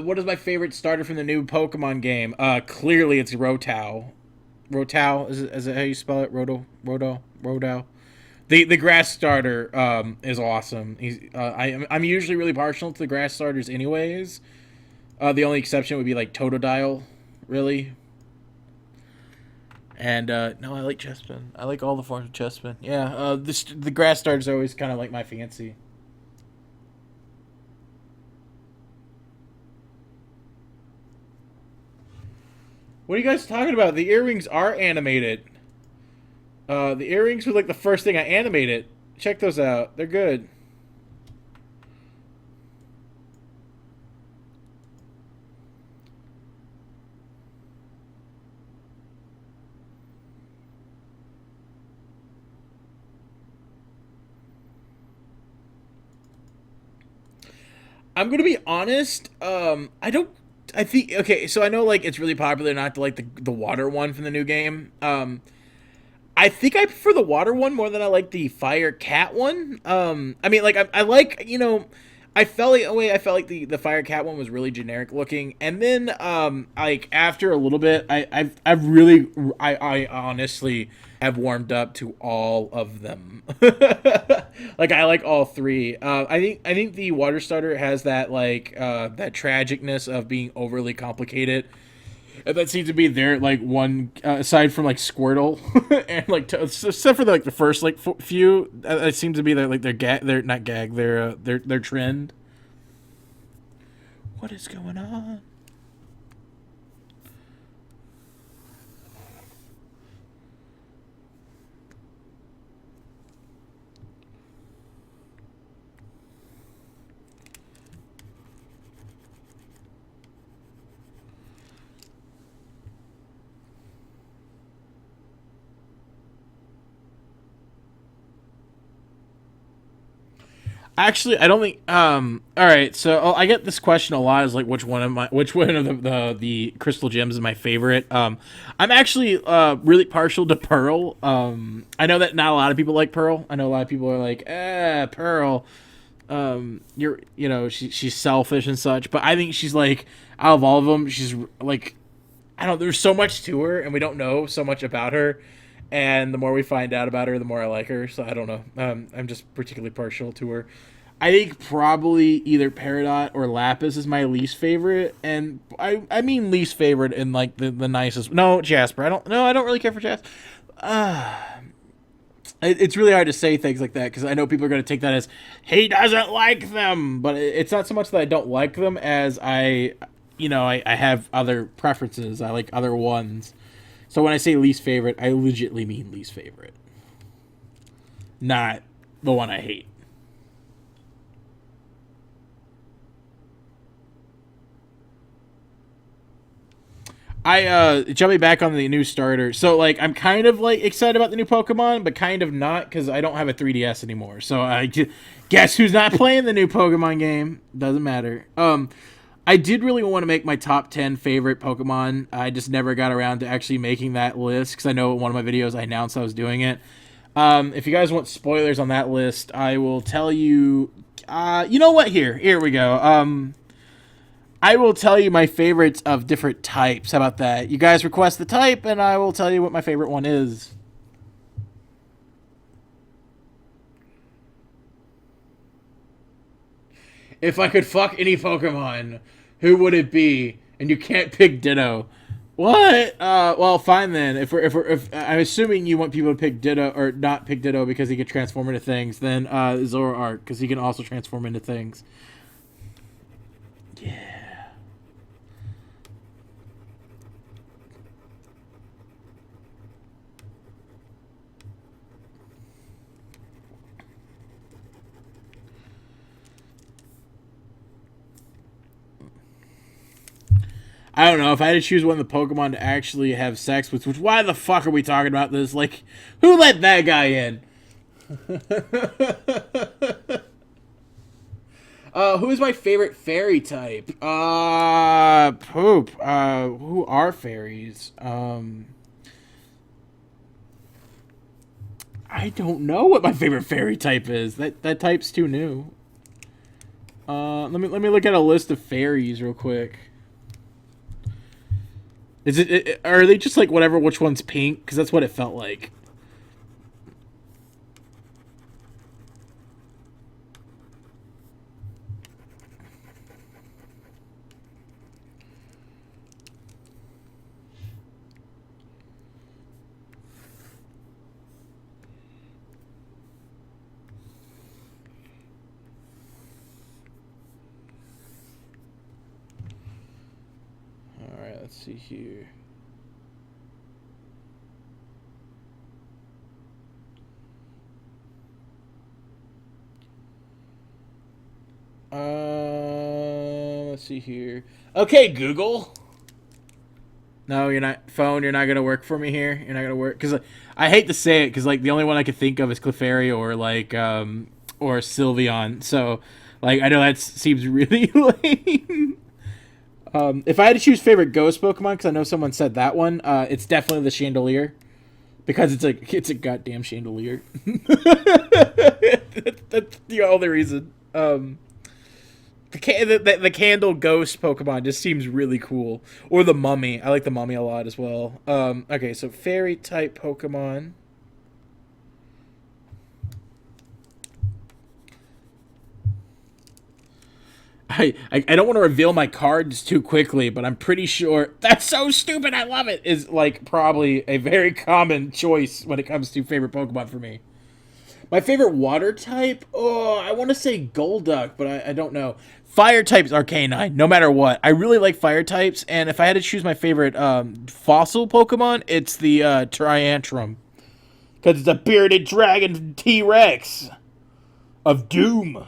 What is my favorite starter from the new Pokemon game? Clearly it's Rotao. Rotao is it how you spell it? Roto. The grass starter is awesome. I'm usually really partial to the grass starters, anyways. The only exception would be like Totodile, really. And no, I like Chespin. I like all the forms of Chespin. Yeah, the grass starters are always kind of like my fancy. What are you guys talking about? The earrings are animated. The earrings were like the first thing I animated. Check those out. They're good. I'm gonna be honest. I don't. I think okay. So I know like it's really popular not to like the water one from the new game. I think I prefer the water one more than I like the fire cat one. I mean, like I like I felt like the fire cat one was really generic looking, and then like after a little bit, I've really I honestly have warmed up to all of them. Like I like all three. I think the water starter has that like that tragicness of being overly complicated. And that seems to be their like one aside from like Squirtle and like except for like the first like few. It seems to be their not gag their trend. What is going on? Actually, I don't think. All right, so I get this question a lot. Is like which one of the crystal gems is my favorite? I'm actually really partial to Pearl. I know that not a lot of people like Pearl. I know a lot of people are like, Pearl. She's selfish and such. But I think she's like out of all of them, she's like, I don't. There's so much to her, and we don't know so much about her. And the more we find out about her, the more I like her. So I don't know. I'm just particularly partial to her. I think probably either Peridot or Lapis is my least favorite, and I mean least favorite in like the nicest. No, Jasper. I don't really care for Jasper. It's really hard to say things like that because I know people are going to take that as he doesn't like them, but it's not so much that I don't like them as I have other preferences. I like other ones. So when I say least favorite, I legitimately mean least favorite, not the one I hate. Jumping back on the new starter. So like I'm kind of like excited about the new Pokemon, but kind of not because I don't have a 3DS anymore. So guess who's not playing the new Pokemon game? Doesn't matter. I did really want to make my top 10 favorite Pokemon. I just never got around to actually making that list because I know in one of my videos I announced I was doing it. If you guys want spoilers on that list, I will tell you. You know what? Here we go. I will tell you my favorites of different types. How about that? You guys request the type, and I will tell you what my favorite one is. If I could fuck any Pokemon, who would it be? And you can't pick Ditto. What? Well, fine then. If I'm assuming you want people to pick Ditto or not pick Ditto because he can transform into things, then Zoroark because he can also transform into things. Yeah. I don't know if I had to choose one of the Pokemon to actually have sex with. Which why the fuck are we talking about this? Like, who let that guy in? Who is my favorite fairy type? Poop. Who are fairies? I don't know what my favorite fairy type is. That type's too new. Let me look at a list of fairies real quick. Is are they just like whatever? Which one's pink? Because that's what it felt like. All right, let's see here. Let's see here. Okay, Google. No, you're not. Phone, you're not gonna work for me here. You're not gonna work because I hate to say it because like the only one I could think of is Clefairy or like or Sylveon. So like I know that seems really lame. If I had to choose favorite ghost Pokemon, because I know someone said that one, it's definitely the Chandelier because it's a goddamn Chandelier. That's the only reason. The candle ghost Pokemon just seems really cool. Or the mummy. I like the mummy a lot as well. Okay, so fairy type Pokemon. I don't want to reveal my cards too quickly, but I'm pretty sure that's so stupid. I love it. Is like probably a very common choice when it comes to favorite Pokemon for me. My favorite water type? Oh, I want to say Golduck, but I don't know. Fire types Arcanine, no matter what. I really like fire types, and if I had to choose my favorite fossil Pokemon, it's the Triantrum. Because it's a bearded dragon T-Rex of doom.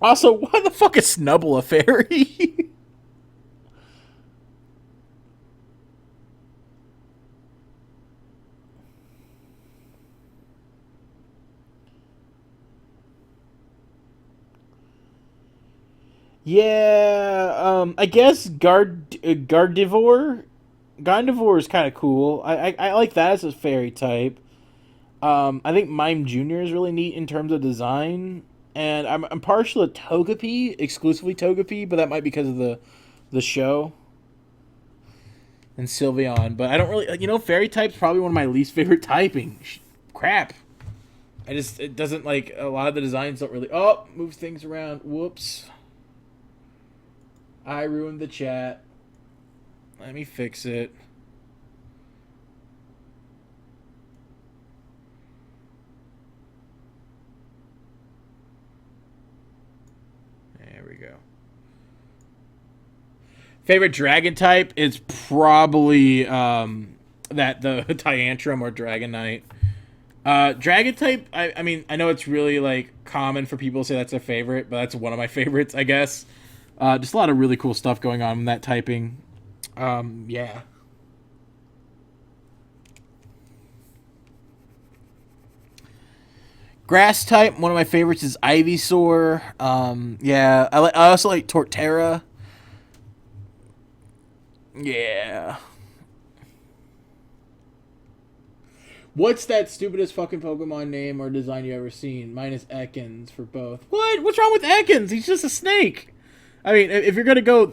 Also, why the fuck is Snubble a fairy? Yeah, I guess Gardevoir. Gardevoir is kind of cool. I like that as a fairy type. I think Mime Junior is really neat in terms of design, and I'm partial to Togepi, exclusively Togepi, but that might be because of the show and Sylveon. But I don't really, fairy type's probably one of my least favorite typing. Crap. It doesn't like a lot of the designs don't really. Oh, moves things around. Whoops. I ruined the chat. Let me fix it. There we go. Favorite dragon type is probably that the Tyrantrum or Dragonite. Dragon type, I mean, I know it's really like common for people to say that's their favorite, but that's one of my favorites, I guess. Just a lot of really cool stuff going on in that typing. Yeah. Grass type, one of my favorites is Ivysaur. Yeah, I also like Torterra. Yeah. What's that stupidest fucking Pokemon name or design you ever seen? Minus Ekans for both. What? What's wrong with Ekans? He's just a snake. I mean, if you're gonna go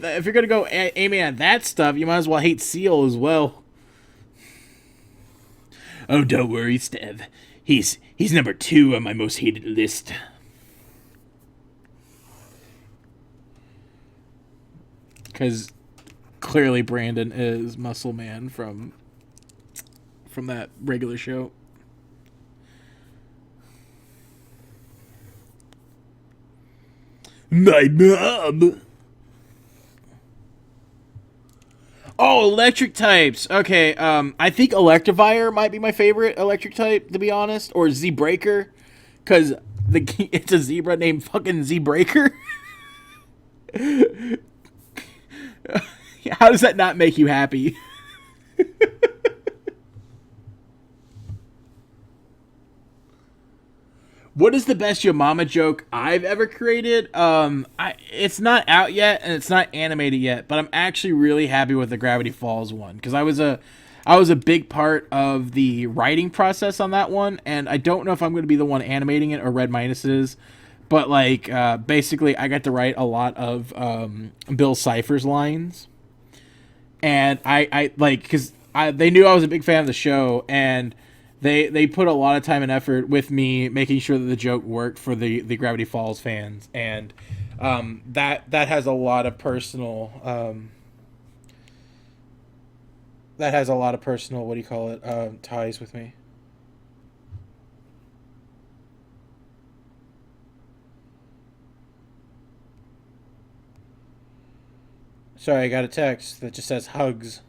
aiming at that stuff, you might as well hate Seal as well. Oh, don't worry, Stev. He's number 2 on my most hated list. Because clearly Brandon is Muscle Man from that regular show. My mom. Oh, electric types. Okay, I think Electivire might be my favorite electric type, to be honest, or Z-Breaker, because it's a zebra named fucking Z-Breaker. How does that not make you happy? What is the best Your Mama joke I've ever created? It's not out yet and it's not animated yet, but I'm actually really happy with the Gravity Falls one because I was a big part of the writing process on that one, and I don't know if I'm going to be the one animating it or Red Minus is, but like basically I got to write a lot of Bill Cipher's lines, and I like because they knew I was a big fan of the show and. They put a lot of time and effort with me making sure that the joke worked for the Gravity Falls fans, and that has a lot of personal what do you call it ties with me. Sorry, I got a text that just says hugs.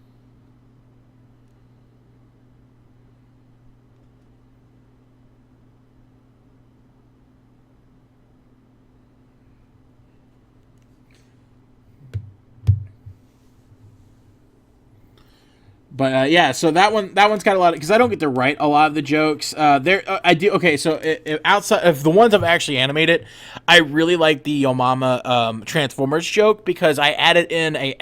But yeah, so that one's got a lot because I don't get to write a lot of the jokes. There I do. Okay, so outside of the ones I've actually animated, I really like the Yo Mama Transformers joke because I added in a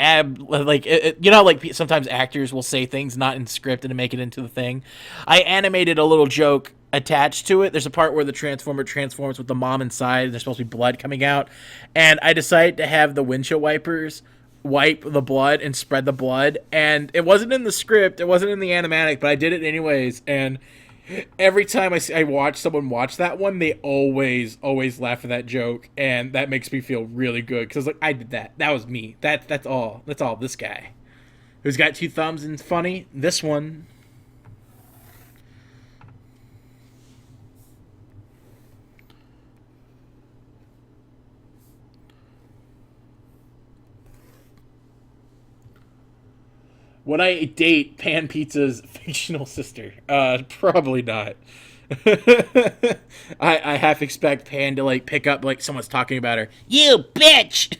like like sometimes actors will say things not in script and to make it into the thing. I animated a little joke attached to it. There's a part where the Transformer transforms with the mom inside and there's supposed to be blood coming out, and I decided to have the windshield wipers wipe the blood and spread the blood, and it wasn't in the script, it wasn't in the animatic, but I did it anyways, and every time I watch someone watch that one, they always laugh at that joke, and that makes me feel really good because like I did that was me, that's all this guy who's got 2 thumbs and funny, this one. Would I date Pan Pizza's fictional sister? Probably not. I half expect Pan to like pick up like someone's talking about her. You bitch.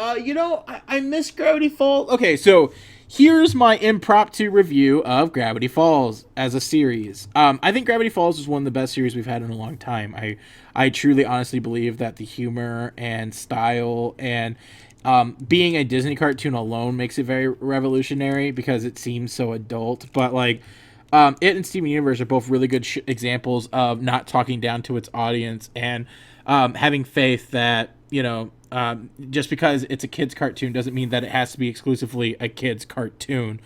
I miss Gravity Falls. Okay, so here's my impromptu review of Gravity Falls as a series. I think Gravity Falls is one of the best series we've had in a long time. I truly, honestly believe that the humor and style and being a Disney cartoon alone makes it very revolutionary because it seems so adult. But like, it and Steven Universe are both really good examples of not talking down to its audience and having faith that just because it's a kid's cartoon doesn't mean that it has to be exclusively a kid's cartoon.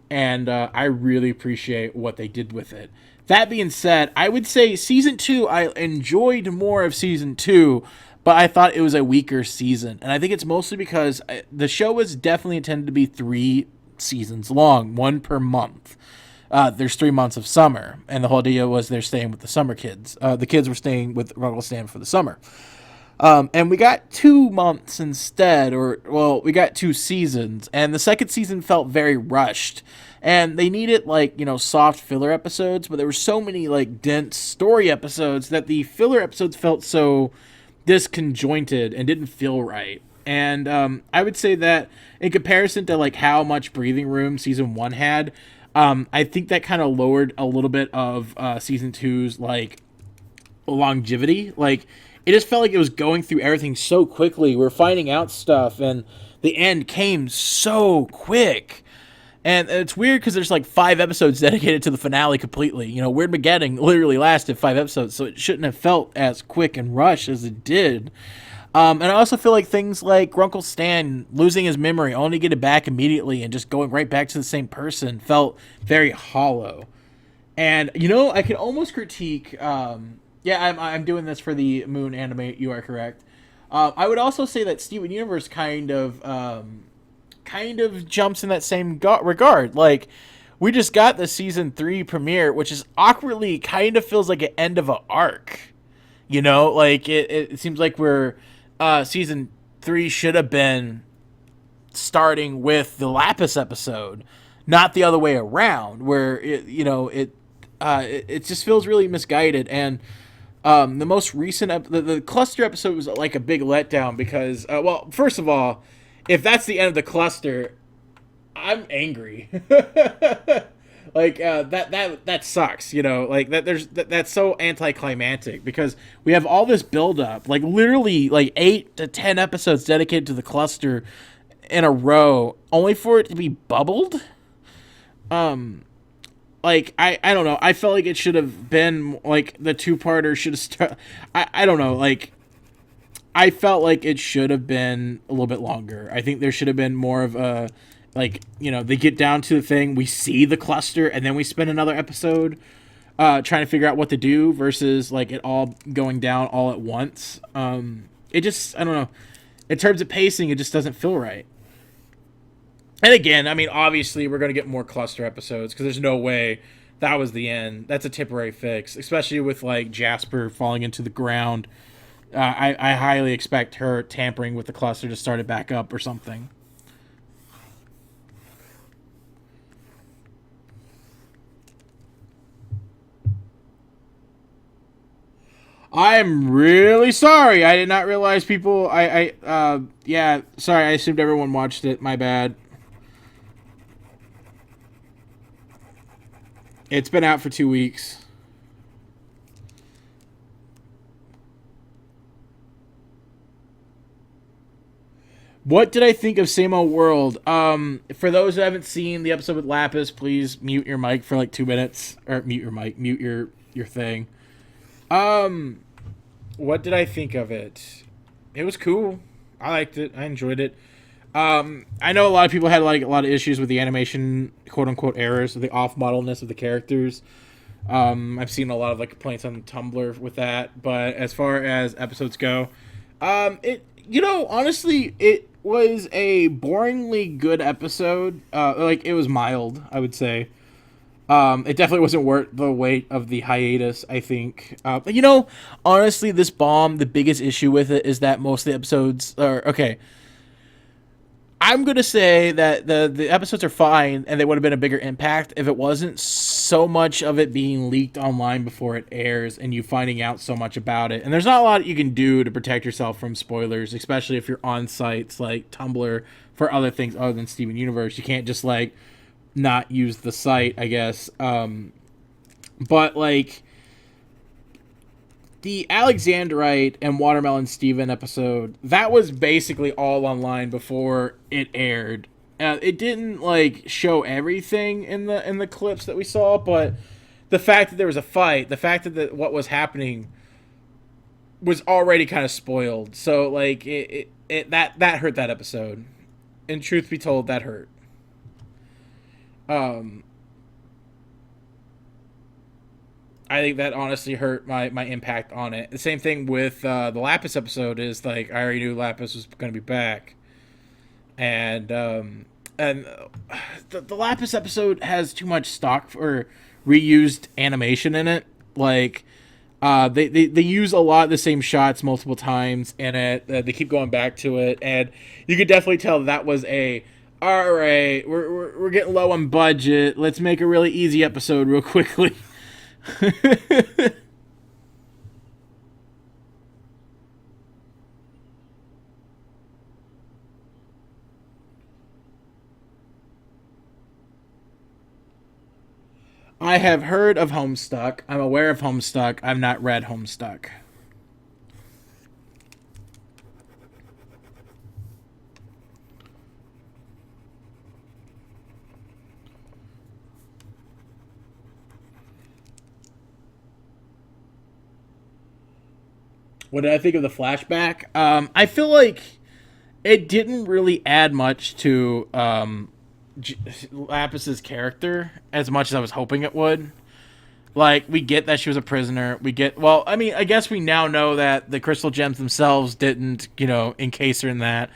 And I really appreciate what they did with it. That being said, I would say season 2, I enjoyed more of season 2, but I thought it was a weaker season. And I think it's mostly because the show was definitely intended to be 3 seasons long, 1 per month. There's 3 months of summer, and the whole idea was they're staying with the summer kids. The kids were staying with Ruggles Stan for the summer. And we got 2 months instead, we got 2 seasons, and the second season felt very rushed. And they needed, soft filler episodes, but there were so many, dense story episodes that the filler episodes felt so disconjointed and didn't feel right. And I would say that in comparison to, how much breathing room season 1 had, I think that kind of lowered a little bit of season 2's, longevity. It just felt like it was going through everything so quickly. We're finding out stuff, and the end came so quick. And it's weird because there's 5 episodes dedicated to the finale completely. Weird Mageddon literally lasted 5 episodes, so it shouldn't have felt as quick and rushed as it did. And I also feel like things like Grunkle Stan losing his memory, only to get it back immediately and just going right back to the same person, felt very hollow. And, I could almost critique... I'm doing this for the Moon Animate, you are correct. I would also say that Steven Universe kind of jumps in that same regard. We just got the season 3 premiere, which is awkwardly kind of feels like an end of an arc. It seems like we're season 3 should have been starting with the Lapis episode, not the other way around, where it just feels really misguided. And the most recent the cluster episode was like a big letdown because first of all, if that's the end of the cluster, I'm angry. That sucks, that's so anticlimactic because we have all this build up, literally 8 to 10 episodes dedicated to the cluster in a row, only for it to be bubbled. I don't know. I felt like it should have been the 2-parter should have started. I don't know. I felt like it should have been a little bit longer. I think there should have been more of a they get down to the thing, we see the cluster, and then we spend another episode trying to figure out what to do versus it all going down all at once. It just, I don't know. In terms of pacing, it just doesn't feel right. And again, I mean, obviously, we're going to get more cluster episodes because there's no way that was the end. That's a temporary fix, especially with, Jasper falling into the ground. I highly expect her tampering with the cluster to start it back up or something. I'm really sorry. I did not realize people... sorry, I assumed everyone watched it. My bad. It's been out for 2 weeks. What did I think of Same Old World? For those who haven't seen the episode with Lapis, please mute your mic for 2 minutes. Or mute your mic. Mute your thing. What did I think of it? It was cool. I liked it. I enjoyed it. I know a lot of people had a lot of issues with the animation, quote unquote, errors, with the off-modelness of the characters. I've seen a lot of complaints on Tumblr with that, but as far as episodes go, honestly, it was a boringly good episode. It was mild, I would say. It definitely wasn't worth the weight of the hiatus, I think. Honestly, this bomb, the biggest issue with it is that most of the episodes are... Okay, I'm going to say that the episodes are fine, and they would have been a bigger impact if it wasn't so much of it being leaked online before it airs and you finding out so much about it. And there's not a lot you can do to protect yourself from spoilers, especially if you're on sites like Tumblr for other things other than Steven Universe. You can't just like not use the site, I guess. But like the Alexandrite and Watermelon Steven episode, that was basically all online before it aired. It didn't like show everything in the clips that we saw, but the fact that there was a fight, the fact that what was happening was already kind of spoiled. So like that hurt that episode. And truth be told, that hurt. I think that honestly hurt my impact on it. The same thing with the Lapis episode is like I already knew Lapis was going to be back, and the Lapis episode has too much stock or reused animation in it. Like they use a lot of the same shots multiple times in it. They keep going back to it, and you could definitely tell that was a all right. We're getting low on budget. Let's make a really easy episode real quickly. I have heard of Homestuck. I'm aware of Homestuck. I've not read Homestuck. What did I think of the flashback? I feel like it didn't really add much to Lapis's character as much as I was hoping it would. Like, we get that she was a prisoner. We get, well, I mean, I guess we now know that the crystal gems themselves didn't, encase her in that.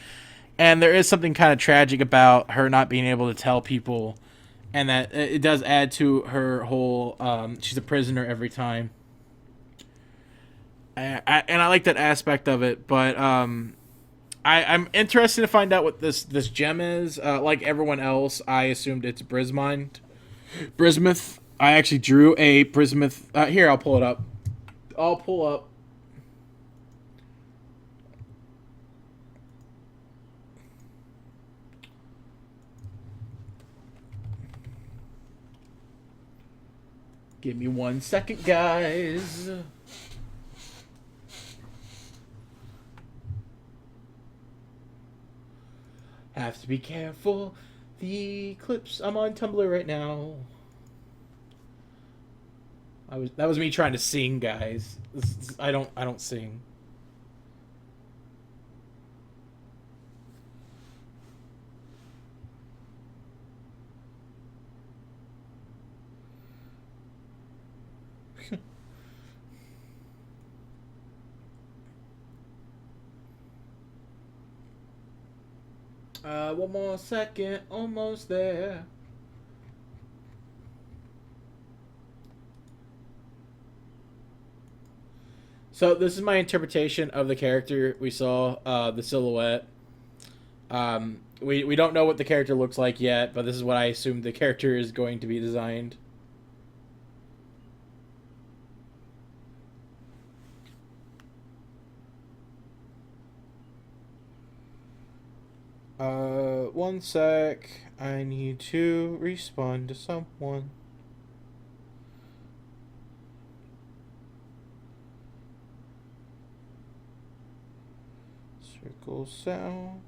And there is something kind of tragic about her not being able to tell people. And that it does add to her whole, she's a prisoner every time. And I like that aspect of it, but I'm interested to find out what this gem is. Like everyone else, I assumed it's Bismuth. I actually drew a Bismuth. Here, I'll pull it up. I'll pull up. Give me 1 second, guys. Have to be careful. The clips. I'm on Tumblr right now. That was me trying to sing, guys. I don't sing. One more second, almost there. So this is my interpretation of the character we saw, the silhouette. We don't know what the character looks like yet, but this is what I assume the character is going to be designed. One sec. I need to respond to someone. Circle sound.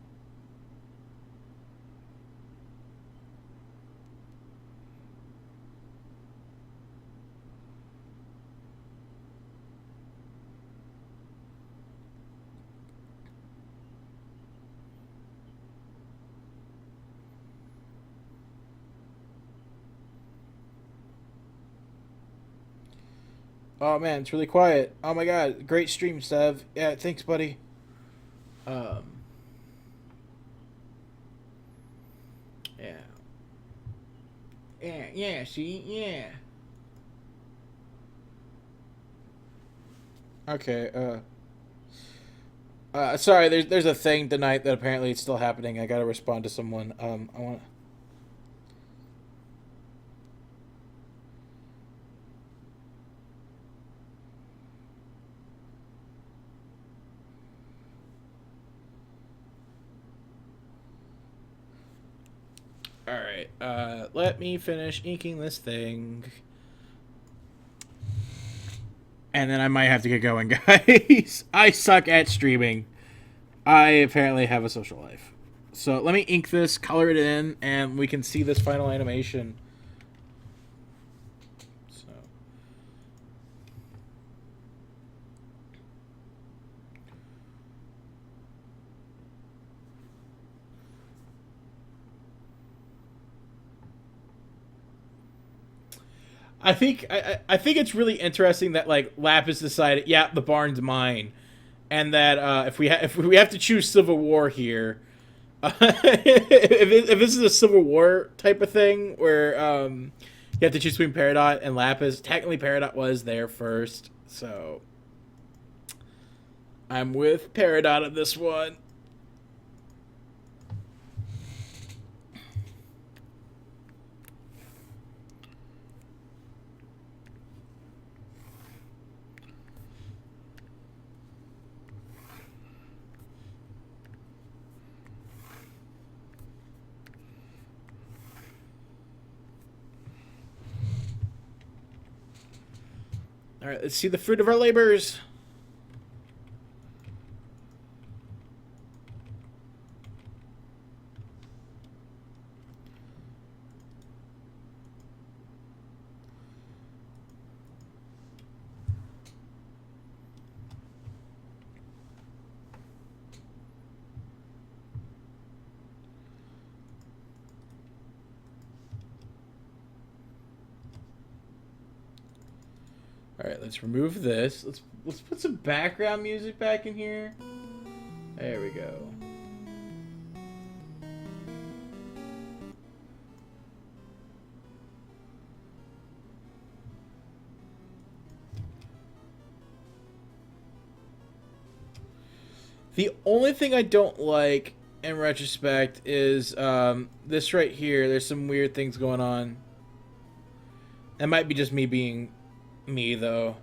Oh man, it's really quiet. Oh my god, great stream, Stev. Yeah, thanks, buddy. Yeah. Yeah, see? Yeah. Okay, sorry, there's a thing tonight that apparently it's still happening. I gotta respond to someone. I want Alright, let me finish inking this thing. And then I might have to get going, guys. I suck at streaming. I apparently have a social life. So let me ink this, color it in, and we can see this final animation. So. I think it's really interesting that like Lapis decided, yeah, the barn's mine, and that if we have to choose Civil War here, if this is a Civil War type of thing where you have to choose between Peridot and Lapis, technically Peridot was there first, so I'm with Peridot on this one. All right, let's see the fruit of our labors. All right, let's remove this. Let's put some background music back in here. There we go. The only thing I don't like in retrospect is this right here. There's some weird things going on. It might be just me being me though.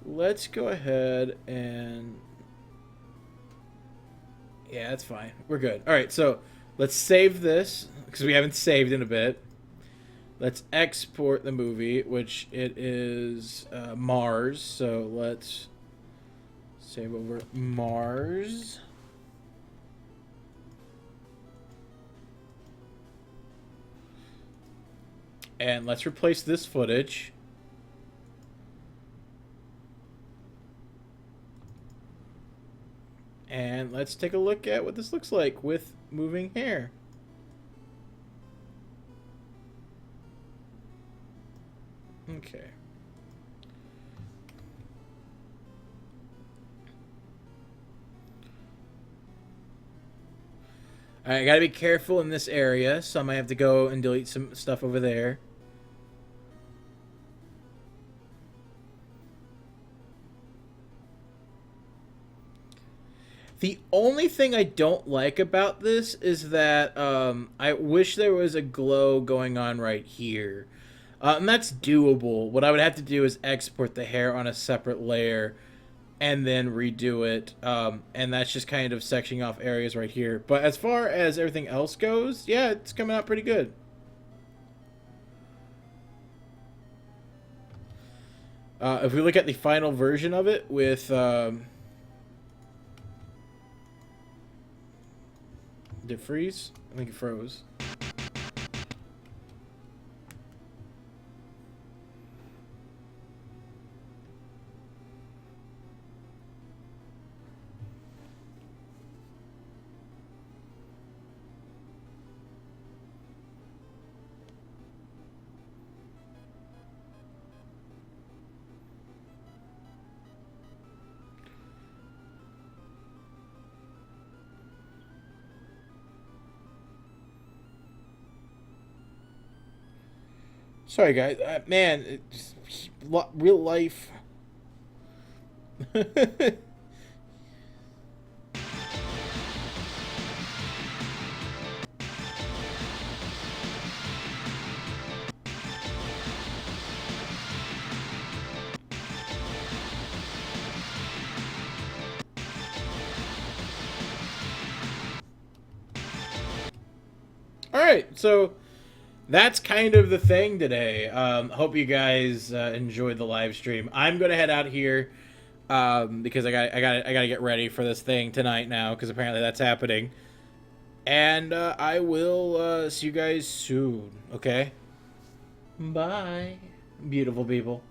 Let's go ahead and yeah, that's fine. We're good. All right, so let's save this because we haven't saved in a bit. Let's export the movie, which it is Mars. So let's save over Mars. And let's replace this footage. And let's take a look at what this looks like with moving hair. Okay. Alright, I gotta be careful in this area, so I might have to go and delete some stuff over there. The only thing I don't like about this is that I wish there was a glow going on right here. And that's doable. What I would have to do is export the hair on a separate layer and then redo it. And that's just kind of sectioning off areas right here. But as far as everything else goes, yeah, it's coming out pretty good. If we look at the final version of it with... did it freeze? I think it froze. Sorry, guys. Man, it's real life. All right, so that's kind of the thing today. Hope you guys enjoyed the live stream. I'm gonna head out here because I gotta get ready for this thing tonight now because apparently that's happening. And I will see you guys soon. Okay. Bye, beautiful people.